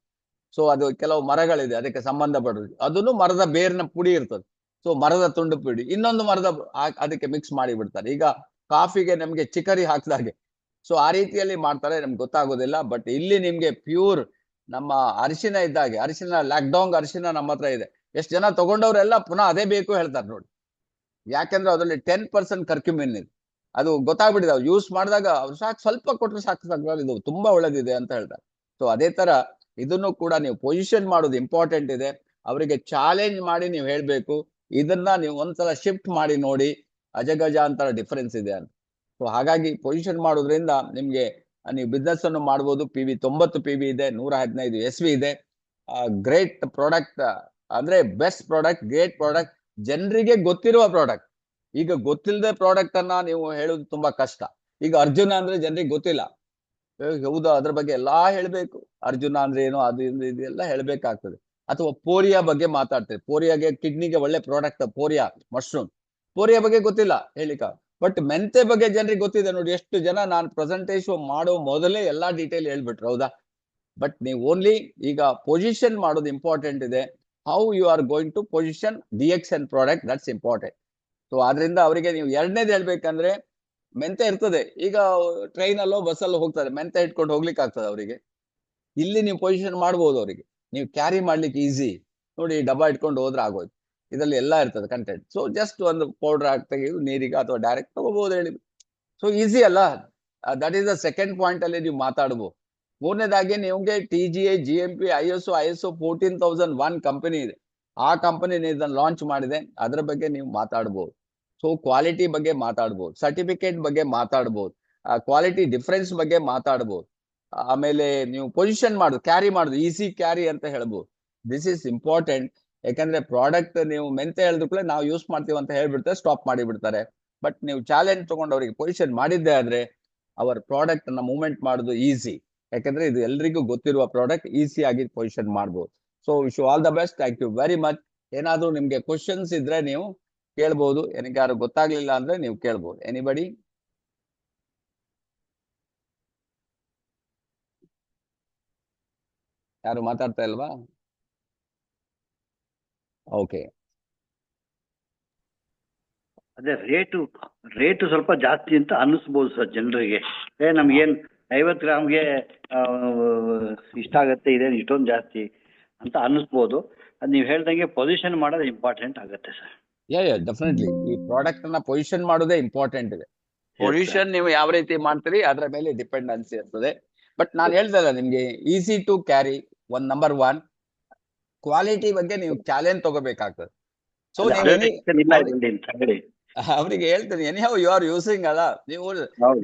ಸೊ ಅದು ಕೆಲವು ಮರಗಳಿದೆ ಅದಕ್ಕೆ ಸಂಬಂಧಪಟ್ಟದ್ದು, ಅದನ್ನು ಮರದ ಬೇರಿನ ಪುಡಿ ಇರ್ತದೆ. ಸೊ ಮರದ ತುಂಡು ಪುಡಿ, ಇನ್ನೊಂದು ಮರದ ಅದಕ್ಕೆ ಮಿಕ್ಸ್ ಮಾಡಿ ಬಿಡ್ತಾರೆ. ಈಗ ಕಾಫಿಗೆ ನಮ್ಗೆ ಚಿಕರಿ ಹಾಕಿದಾಗೆ. ಸೊ ಆ ರೀತಿಯಲ್ಲಿ ಮಾಡ್ತಾರೆ, ನಮ್ಗೆ ಗೊತ್ತಾಗೋದಿಲ್ಲ. ಬಟ್ ಇಲ್ಲಿ ನಿಮ್ಗೆ ಪ್ಯೂರ್ ನಮ್ಮ ಅರಿಶಿನ ಇದ್ದಾಗೆ, ಅರಿಶಿನ ಲಾಕ್ಡೌನ್ ಅರಿಶಿನ ನಮ್ಮ ಹತ್ರ ಇದೆ. ಎಷ್ಟು ಜನ ತಗೊಂಡವ್ರೆಲ್ಲ ಪುನಃ ಅದೇ ಬೇಕು ಹೇಳ್ತಾರೆ ನೋಡಿ. ಯಾಕಂದ್ರೆ ಅದರಲ್ಲಿ 10% ಕರ್ಕ್ಯುಮಿನ್ ಇದೆ. ಅದು ಗೊತ್ತಾಗ್ಬಿಟ್ಟಿದೆ, ಅವ್ರು ಯೂಸ್ ಮಾಡಿದಾಗ ಅವ್ರು ಸಾಕು, ಸ್ವಲ್ಪ ಕೊಟ್ಟರೆ ಸಾಕು, ಇದು ತುಂಬಾ ಒಳ್ಳೇದಿದೆ ಅಂತ ಹೇಳ್ತಾರೆ. ಸೊ ಅದೇ ತರ ಇದನ್ನು ಕೂಡ ನೀವು ಪೊಸಿಷನ್ ಮಾಡೋದು ಇಂಪಾರ್ಟೆಂಟ್ ಇದೆ. ಅವರಿಗೆ ಚಾಲೆಂಜ್ ಮಾಡಿ ನೀವು ಹೇಳ್ಬೇಕು, ಇದನ್ನ ನೀವು ಒಂದ್ಸಲ ಶಿಫ್ಟ್ ಮಾಡಿ ನೋಡಿ, ಅಜಗಜಾಂತರ ಡಿಫರೆನ್ಸ್ ಇದೆ ಅಂತ. ಸೊ ಹಾಗಾಗಿ ಪೊಸಿಷನ್ ಮಾಡೋದ್ರಿಂದ ನಿಮ್ಗೆ ನೀವು ಬಿಸ್ನೆಸ್ ಅನ್ನು ಮಾಡ್ಬೋದು. PV 90 PV ಇದೆ, 115 SV ಇದೆ. ಗ್ರೇಟ್ ಪ್ರಾಡಕ್ಟ್, ಅಂದ್ರೆ ಬೆಸ್ಟ್ ಪ್ರಾಡಕ್ಟ್, ಗ್ರೇಟ್ ಪ್ರಾಡಕ್ಟ್, ಜನರಿಗೆ ಗೊತ್ತಿರುವ ಪ್ರಾಡಕ್ಟ್. ಈಗ ಗೊತ್ತಿಲ್ಲದೆ ಪ್ರಾಡಕ್ಟ್ ಅನ್ನ ನೀವು ಹೇಳೋದು ತುಂಬಾ ಕಷ್ಟ. ಈಗ ಅರ್ಜುನ ಅಂದ್ರೆ ಜನರಿಗೆ ಗೊತ್ತಿಲ್ಲ, ಹೌದಾ, ಅದ್ರ ಬಗ್ಗೆ ಎಲ್ಲಾ ಹೇಳ್ಬೇಕು. ಅರ್ಜುನ ಅಂದ್ರೆ ಏನು, ಅದು ಇದೆಲ್ಲ ಹೇಳ್ಬೇಕಾಗ್ತದೆ. ಅಥವಾ ಪೋರಿಯಾ ಬಗ್ಗೆ ಮಾತಾಡ್ತೇವೆ, ಪೋರಿಯಾಗೆ ಕಿಡ್ನಿಗೆ ಒಳ್ಳೆ ಪ್ರಾಡಕ್ಟ್ ಪೋರಿಯಾ ಮಶ್ರೂಮ್. ಪೋರಿಯಾ ಬಗ್ಗೆ ಗೊತ್ತಿಲ್ಲ ಹೇಳಿಕ, ಬಟ್ ಮೆಂತೆ ಬಗ್ಗೆ ಜನರಿಗೆ ಗೊತ್ತಿದೆ ನೋಡಿ. ಎಷ್ಟು ಜನ ನಾನು ಪ್ರೆಸೆಂಟೇಶನ್ ಮಾಡೋ ಮೊದಲೇ ಎಲ್ಲಾ ಡೀಟೇಲ್ ಹೇಳ್ಬಿಟ್ರು, ಹೌದಾ. ಬಟ್ ನೀವು ಓನ್ಲಿ ಈಗ ಪೊಸಿಷನ್ ಮಾಡೋದು ಇಂಪಾರ್ಟೆಂಟ್ ಇದೆ. How you are going to position DXN product, that's important. So ಆದ್ರಿಂದ ಅವರಿಗೆ ನೀವು ಎರಡನೇದು ಹೇಳ್ಬೇಕಂದ್ರೆ, ಮೆಂತೆ ಇರ್ತದೆ. ಈಗ ಟ್ರೈನ್ ಅಲ್ಲೋ ಬಸ್ಸಲ್ಲೋ ಹೋಗ್ತಾರೆ, ಮೆಂತೆ ಇಟ್ಕೊಂಡು ಹೋಗ್ಲಿಕ್ಕೆ ಆಗ್ತದೆ ಅವರಿಗೆ. ಇಲ್ಲಿ ನೀವು ಪೊಸಿಷನ್ ಮಾಡ್ಬೋದು ಅವರಿಗೆ, ನೀವು ಕ್ಯಾರಿ ಮಾಡ್ಲಿಕ್ಕೆ ಈಸಿ ನೋಡಿ. ಡಬ್ಬ ಇಟ್ಕೊಂಡು ಹೋದ್ರೆ ಆಗೋಯ್ತು. ಇದರಲ್ಲಿ ಎಲ್ಲ ಇರ್ತದೆ ಕಂಟೆಂಟ್. ಸೊ ಜಸ್ಟ್ ಒಂದು ಪೌಡರ್ ಹಾಕಿ ತೆಗೆದು ನೀರಿಗೆ ಅಥವಾ ಡೈರೆಕ್ಟ್ ತಗೋಬಹುದು ಹೇಳಿ. ಸೊ ಈಸಿ ಅಲ್ಲ. That is the second point ಅಲ್ಲಿ ನೀವು ಮಾತಾಡ್ಬೋದು. ಮೂರನೇದಾಗಿ ನಿಮ್ಗೆ TGI, GMP, ISO 14001 ಕಂಪನಿ ಇದೆ. ಆ ಕಂಪನಿ ಇದನ್ನ ಲಾಂಚ್ ಮಾಡಿದೆ, ಅದರ ಬಗ್ಗೆ ನೀವು ಮಾತಾಡ್ಬೋದು. ಸೊ ಕ್ವಾಲಿಟಿ ಬಗ್ಗೆ ಮಾತಾಡ್ಬೋದು, ಸರ್ಟಿಫಿಕೇಟ್ ಬಗ್ಗೆ ಮಾತಾಡ್ಬೋದು, ಕ್ವಾಲಿಟಿ ಡಿಫರೆನ್ಸ್ ಬಗ್ಗೆ ಮಾತಾಡ್ಬೋದು. ಆಮೇಲೆ ನೀವು ಪೊಸಿಷನ್ ಮಾಡುದು, ಕ್ಯಾರಿ ಮಾಡುದು, ಈಸಿ ಕ್ಯಾರಿ ಅಂತ ಹೇಳ್ಬೋದು. This is important. ಯಾಕಂದ್ರೆ ಪ್ರಾಡಕ್ಟ್ ನೀವು ಮೆಂತೆ ಹೇಳಿದ ಕೂಡಲೇ ನಾವು ಯೂಸ್ ಮಾಡ್ತೀವಿ ಅಂತ ಹೇಳ್ಬಿಡ್ತಾರೆ, ಸ್ಟಾಪ್ ಮಾಡಿ ಬಿಡ್ತಾರೆ. ಬಟ್ ನೀವು ಚಾಲೆಂಜ್ ತಗೊಂಡು ಅವರಿಗೆ ಪೊಸಿಷನ್ ಮಾಡಿದ್ದೆ ಆದ್ರೆ ಅವರ ಪ್ರಾಡಕ್ಟ್ ಅನ್ನ ಮೂವ್ಮೆಂಟ್ ಮಾಡೋದು ಈಸಿ. ಯಾಕಂದ್ರೆ ಇದು ಎಲ್ರಿಗೂ ಗೊತ್ತಿರುವ ಪ್ರಾಡಕ್ಟ್, ಈಸಿ ಆಗಿ ಪೊಸಿಷನ್ ಮಾಡ್ಬೋದು. So wish you all the best. Thank you very much. ಏನಾದ್ರೂ ನಿಮ್ಗೆ ಕ್ವಶನ್ಸ್ ಇದ್ರೆ ನೀವು ಕೇಳ್ಬೋದು. ಯಾರು ಗೊತ್ತಾಗ್ಲಿಲ್ಲ ಅಂದ್ರೆ ನೀವು ಕೇಳ್ಬೋದು. ಎನಿಬಡಿ? ಯಾರು ಮಾತಾಡ್ತಾ ಇಲ್ವಾ? ಓಕೆ. ಅದೇ ರೇಟು ಸ್ವಲ್ಪ ಜಾಸ್ತಿ ಅಂತ ಅನ್ನಿಸ್ಬೋದು ಸರ್ ಜನರಿಗೆ. ನಮ್ಗೇನ್ 50 ಗ್ರಾಮ್ಗೆ ಇಷ್ಟ ಆಗತ್ತೆ, ಇದೇನು ಇಷ್ಟೊಂದು ಜಾಸ್ತಿ ಅಂತ ಅನ್ನಿಸ್ಬೋದು. ಅದು ನೀವು ಹೇಳ್ದಂಗೆ ಪೊಸಿಷನ್ ಮಾಡೋದು ಇಂಪಾರ್ಟೆಂಟ್ ಆಗುತ್ತೆ ಸರ್. ಡೆಫಿನೆಟ್ಲಿ ಈ ಪ್ರಾಡಕ್ಟ್ ಅನ್ನ ಪೊಸಿಷನ್ ಮಾಡೋದೇ ಇಂಪಾರ್ಟೆಂಟ್ ಇದೆ. ಪೊಸಿಷನ್ ನೀವು ಯಾವ ರೀತಿ ಮಾಡ್ತೀರಿ ಅದರ ಮೇಲೆ ಡಿಪೆಂಡೆನ್ಸಿ ಇರ್ತದೆ. ಬಟ್ ನಾನು ಹೇಳ್ದಲ್ಲ ನಿಮ್ಗೆ, easy to carry number 1. Quality ಬಗ್ಗೆ ನೀವು ಚಾಲೆಂಜ್ ತಗೋಬೇಕಾಗ್ತದೆ. ಸೊ ಅವ್ರಿಗೆ ಹೇಳ್ತೀನಿ, anyhow you are using ಅಲ್ಲ, ನೀವು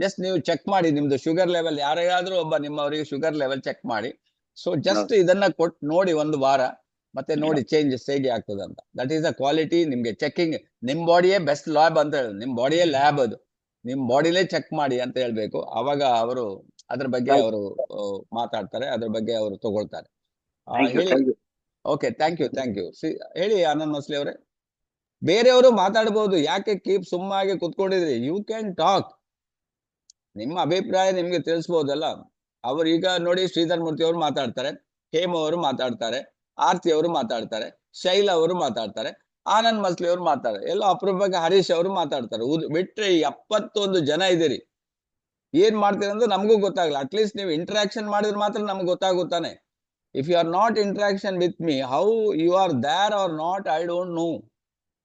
ಜಸ್ಟ್ ನೀವು ಚೆಕ್ ಮಾಡಿ ನಿಮ್ದು ಶುಗರ್ ಲೆವೆಲ್, ಯಾರಾದ್ರೂ ಒಬ್ಬ ನಿಮ್ಮವರಿಗೆ ಶುಗರ್ ಲೆವೆಲ್ ಚೆಕ್ ಮಾಡಿ. ಸೊ ಜಸ್ಟ್ ಇದನ್ನ ಕೊಟ್ಟು ನೋಡಿ 1 ವಾರ, ಮತ್ತೆ ನೋಡಿ ಚೇಂಜಸ್ ಹೇಗೆ ಆಗ್ತದೆ ಅಂತ. That is a quality. ನಿಮ್ಗೆ ಚೆಕಿಂಗ್, ನಿಮ್ ಬಾಡಿಯೇ ಬೆಸ್ಟ್ ಲ್ಯಾಬ್ ಅಂತ ಹೇಳುದು, ನಿಮ್ ಬಾಡಿಯೇ ಲ್ಯಾಬ್, ಅದು ನಿಮ್ ಬಾಡಿಲೇ ಚೆಕ್ ಮಾಡಿ ಅಂತ ಹೇಳ್ಬೇಕು. ಅವಾಗ ಅವರು ಅದ್ರ ಬಗ್ಗೆ ಅವರು ಮಾತಾಡ್ತಾರೆ, ಅದ್ರ ಬಗ್ಗೆ ಅವರು ತಗೊಳ್ತಾರೆ. ಹೇಳಿ. Okay, thank you. ಹೇಳಿ ಆನಂದ್ ಮಸ್ಲಿ ಅವರೇ. ಬೇರೆಯವರು ಮಾತಾಡ್ಬೋದು, ಯಾಕೆ ಕೀಪ್ ಸುಮ್ಮಾಗಿ ಕುತ್ಕೊಂಡಿದ್ರಿ? You can talk. ನಿಮ್ಮ ಅಭಿಪ್ರಾಯ ನಿಮ್ಗೆ ತಿಳಿಸ್ಬೋದಲ್ಲ. ಅವ್ರು ಈಗ ನೋಡಿ, ಶ್ರೀಧರ್ ಮೂರ್ತಿ ಅವರು ಮಾತಾಡ್ತಾರೆ, ಹೇಮ ಅವರು ಮಾತಾಡ್ತಾರೆ, ಆರ್ತಿ ಅವರು ಮಾತಾಡ್ತಾರೆ, ಶೈಲಾ ಅವರು ಮಾತಾಡ್ತಾರೆ, ಆನಂದ್ ಮಸ್ಲಿ ಅವರು ಮಾತಾಡ್ತಾರೆ, ಎಲ್ಲ ಅಪರೂಪಕ್ಕೆ ಹರೀಶ್ ಅವರು ಮಾತಾಡ್ತಾರೆ. ಬಿಟ್ರೆ 71 ಜನ ಇದ್ದೀರಿ. ಏನ್ ಮಾಡ್ತೀರಿ ಅಂದ್ರೆ ನಮಗೂ ಗೊತ್ತಾಗಲ್ಲ. ಅಟ್ಲೀಸ್ಟ್ ನೀವು ಇಂಟ್ರಾಕ್ಷನ್ ಮಾಡಿದ್ರೆ ಮಾತ್ರ ನಮ್ಗೆ ಗೊತ್ತಾಗುತ್ತಾನೆ. If you are not interaction with me, how you are there are not, I don't know.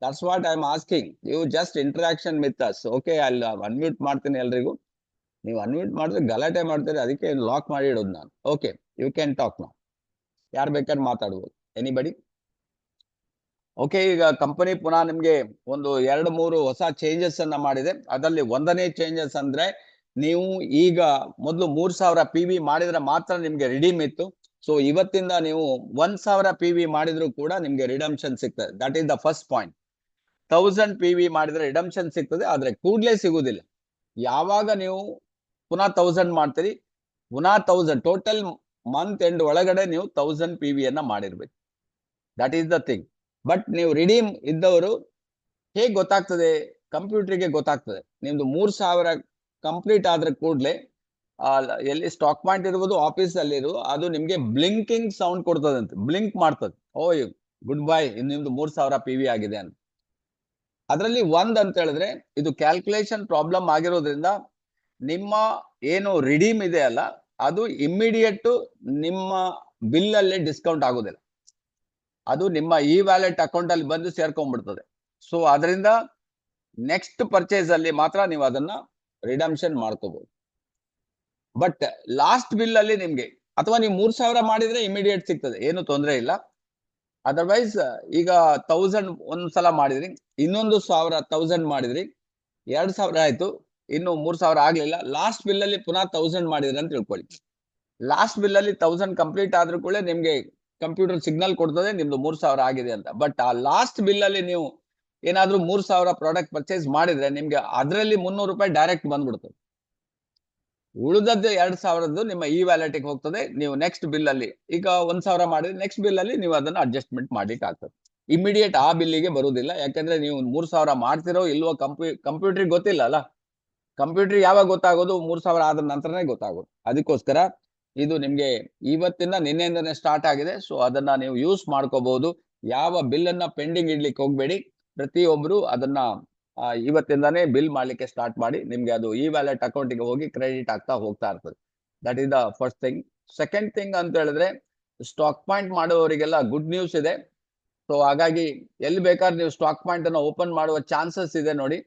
That's what I'm asking. You just interaction with us. Okay, I'll unmute ಮಾಡ್ತೀನಿ ಎಲ್ರಿಗೂ. ನೀವು ಅನ್ಮ್ಯೂಟ್ ಮಾಡಿದ್ರೆ ಗಲಾಟೆ ಮಾಡ್ತೀರಿ, ಅದಕ್ಕೆ ಲಾಕ್ ಮಾಡಿ ಇಡೋದು ನಾನು. Okay, you can talk now. ಯಾರು ಬೇಕಾದ್ರೆ ಮಾತಾಡ್ಬೋದು. ಎನಿಬಡಿ? ಓಕೆ, ಈಗ ಕಂಪನಿ ಪುನಃ ನಿಮ್ಗೆ 2-3 ಹೊಸ ಚೇಂಜಸ್ ಅನ್ನ ಮಾಡಿದೆ. ಅದರಲ್ಲಿ 1ನೇ ಚೇಂಜಸ್ ಅಂದ್ರೆ, ನೀವು ಈಗ ಮೊದಲು 3000 PV ಮಾಡಿದ್ರೆ ಮಾತ್ರ ನಿಮ್ಗೆ ರಿಡೀಮ್ ಇತ್ತು. ಸೊ ಇವತ್ತಿಂದ ನೀವು 1000 PV ಮಾಡಿದ್ರು ಕೂಡ ನಿಮ್ಗೆ ರಿಡಮ್ಷನ್ ಸಿಗ್ತದೆ. That is the first point. 1000 PV ಮಾಡಿದ್ರೆ ರಿಡಮ್ಷನ್ ಸಿಗ್ತದೆ, ಆದ್ರೆ ಕೂಡ್ಲೇ ಸಿಗುದಿಲ್ಲ. ಯಾವಾಗ ನೀವು ಪುನಃ 1000 ಮಾಡ್ತೀರಿ, ಪುನಃ 1000 ಟೋಟಲ್ ಮಂತ್ ಎಂಡ್ ಒಳಗಡೆ ನೀವು 1000 PV ಅನ್ನ ಮಾಡಿರ್ಬೇಕು. That is the thing. But ನೀವು ರಿಡೀಮ್ ಇದ್ದವರು ಹೇಗೆ ಗೊತ್ತಾಗ್ತದೆ? ಕಂಪ್ಯೂಟರ್ಗೆ ಗೊತ್ತಾಗ್ತದೆ. ನಿಮ್ದು 3000 ಕಂಪ್ಲೀಟ್ ಆದ್ರೆ ಕೂಡ್ಲೆ ಎಲ್ಲಿ ಸ್ಟಾಕ್ ಪಾಯಿಂಟ್ ಇರ್ಬೋದು, ಆಫೀಸ್ ಅಲ್ಲಿ ಇರೋದು, ಅದು ನಿಮ್ಗೆ ಬ್ಲಿಂಕಿಂಗ್ ಸೌಂಡ್ ಕೊಡ್ತದಂತೆ, ಬ್ಲಿಂಕ್ ಮಾಡ್ತದೆ. ಓ ಗುಡ್ ಬೈ, ನಿಮ್ದು 3000 PV ಆಗಿದೆ ಅಂತ. ಅದರಲ್ಲಿ ಅಂತ ಹೇಳಿದ್ರೆ, ಇದು ಕ್ಯಾಲ್ಕುಲೇಷನ್ ಪ್ರಾಬ್ಲಮ್ ಆಗಿರೋದ್ರಿಂದ ನಿಮ್ಮ ಏನು ರಿಡೀಮ್ ಇದೆ ಅಲ್ಲ, ಅದು ಇಮ್ಮಿಡಿಯೇಟ್ ನಿಮ್ಮ ಬಿಲ್ ಅಲ್ಲಿ ಡಿಸ್ಕೌಂಟ್ ಆಗೋದಿಲ್ಲ. ಅದು ನಿಮ್ಮ ವ್ಯಾಲೆಟ್ ಅಕೌಂಟ್ ಅಲ್ಲಿ ಬಂದು ಸೇರ್ಕೊಂಡ್ಬಿಡ್ತದೆ. ಸೊ ಅದರಿಂದ ನೆಕ್ಸ್ಟ್ ಪರ್ಚೇಸ್ ಅಲ್ಲಿ ಮಾತ್ರ ನೀವು ಅದನ್ನ ರಿಡಮ್ಷನ್ ಮಾಡ್ಕೋಬಹುದು. ಬಟ್ ಲಾಸ್ಟ್ ಬಿಲ್ ಅಲ್ಲಿ ನಿಮ್ಗೆ, ಅಥವಾ ನೀವು 3000 ಮಾಡಿದ್ರೆ ಇಮಿಡಿಯೇಟ್ ಸಿಗ್ತದೆ, ಏನು ತೊಂದರೆ ಇಲ್ಲ. ಅದರ್ವೈಸ್ ಈಗ 1000 ಒಂದ್ಸಲ ಮಾಡಿದ್ರಿ, ಇನ್ನೊಂದು 1000 ಮಾಡಿದ್ರಿ, 2000 ಆಯ್ತು, ಇನ್ನು 3000 ಆಗ್ಲಿಲ್ಲ. ಲಾಸ್ಟ್ ಬಿಲ್ ಅಲ್ಲಿ ಪುನಃ 1000 ಮಾಡಿದ್ರಿ ಅಂತ ತಿಳ್ಕೊಳ್ಳಿ. ಲಾಸ್ಟ್ ಬಿಲ್ ಅಲ್ಲಿ 1000 ಕಂಪ್ಲೀಟ್ ಆದ್ರೂ ಕೂಡ ನಿಮ್ಗೆ ಕಂಪ್ಯೂಟರ್ ಸಿಗ್ನಲ್ ಕೊಡ್ತದೆ ನಿಮ್ದು 3000 ಆಗಿದೆ ಅಂತ. ಬಟ್ ಆ ಲಾಸ್ಟ್ ಬಿಲ್ ಅಲ್ಲಿ ನೀವು ಏನಾದ್ರೂ 3000 ಪ್ರಾಡಕ್ಟ್ ಪರ್ಚೇಸ್ ಮಾಡಿದ್ರೆ ನಿಮ್ಗೆ ಅದರಲ್ಲಿ 300 ರೂಪಾಯಿ ಡೈರೆಕ್ಟ್ ಬಂದ್ಬಿಡ್ತದೆ. ಉಳಿದದ್ದು 2000 ನಿಮ್ಮ ವ್ಯಾಲೆಟ್ಗೆ ಹೋಗ್ತದೆ. ನೀವು ನೆಕ್ಸ್ಟ್ ಬಿಲ್ ಅಲ್ಲಿ ಈಗ 1000 ಮಾಡಿದ್ರೆ ನೆಕ್ಸ್ಟ್ ಬಿಲ್ ಅಲ್ಲಿ ನೀವು ಅದನ್ನ ಅಡ್ಜಸ್ಟ್ಮೆಂಟ್ ಮಾಡ್ಲಿಕ್ಕೆ ಆಗ್ತದೆ. ಇಮಿಡಿಯೇಟ್ ಆ ಬಿಲ್ಲಿಗೆ ಬರುವುದಿಲ್ಲ. ಯಾಕಂದ್ರೆ ನೀವು 3000 ಮಾಡ್ತಿರೋ ಇಲ್ವೋ ಕಂಪ್ಯೂಟರ್ ಗೊತ್ತಿಲ್ಲ ಅಲ್ಲ. ಕಂಪ್ಯೂಟರ್ ಯಾವಾಗ ಗೊತ್ತಾಗೋದು? 3000 ಆದ ನಂತರನೇ ಗೊತ್ತಾಗೋದು. ಅದಕ್ಕೋಸ್ಕರ ಇದು ನಿಮ್ಗೆ ಇವತ್ತಿನ ನಿನ್ನೆಯಿಂದನೇ ಸ್ಟಾರ್ಟ್ ಆಗಿದೆ. ಸೊ ಅದನ್ನ ನೀವು ಯೂಸ್ ಮಾಡ್ಕೋಬಹುದು. ಯಾವ ಬಿಲ್ ಅನ್ನ ಪೆಂಡಿಂಗ್ ಇಡ್ಲಿಕ್ಕೆ ಹೋಗ್ಬೇಡಿ. ಪ್ರತಿಯೊಬ್ರು ಅದನ್ನ ಇವತ್ತಿಂದಾನೇ ಬಿಲ್ ಮಾಡ್ಲಿಕ್ಕೆ ಸ್ಟಾರ್ಟ್ ಮಾಡಿ. ನಿಮ್ಗೆ ಅದು ವ್ಯಾಲೆಟ್ ಅಕೌಂಟಿಗೆ ಹೋಗಿ ಕ್ರೆಡಿಟ್ ಆಗ್ತಾ ಹೋಗ್ತಾ ಇರ್ತದೆ. That is the first thing. Second thing ಅಂತ ಹೇಳಿದ್ರೆ, ಸ್ಟಾಕ್ ಪಾಯಿಂಟ್ ಮಾಡುವವರಿಗೆಲ್ಲ ಗುಡ್ ನ್ಯೂಸ್ ಇದೆ. ಸೊ ಹಾಗಾಗಿ ಎಲ್ಲಿ ಬೇಕಾದ್ರೆ ನೀವು ಸ್ಟಾಕ್ ಪಾಯಿಂಟ್ ಅನ್ನ ಓಪನ್ ಮಾಡುವ ಚಾನ್ಸಸ್ ಇದೆ ನೋಡಿ.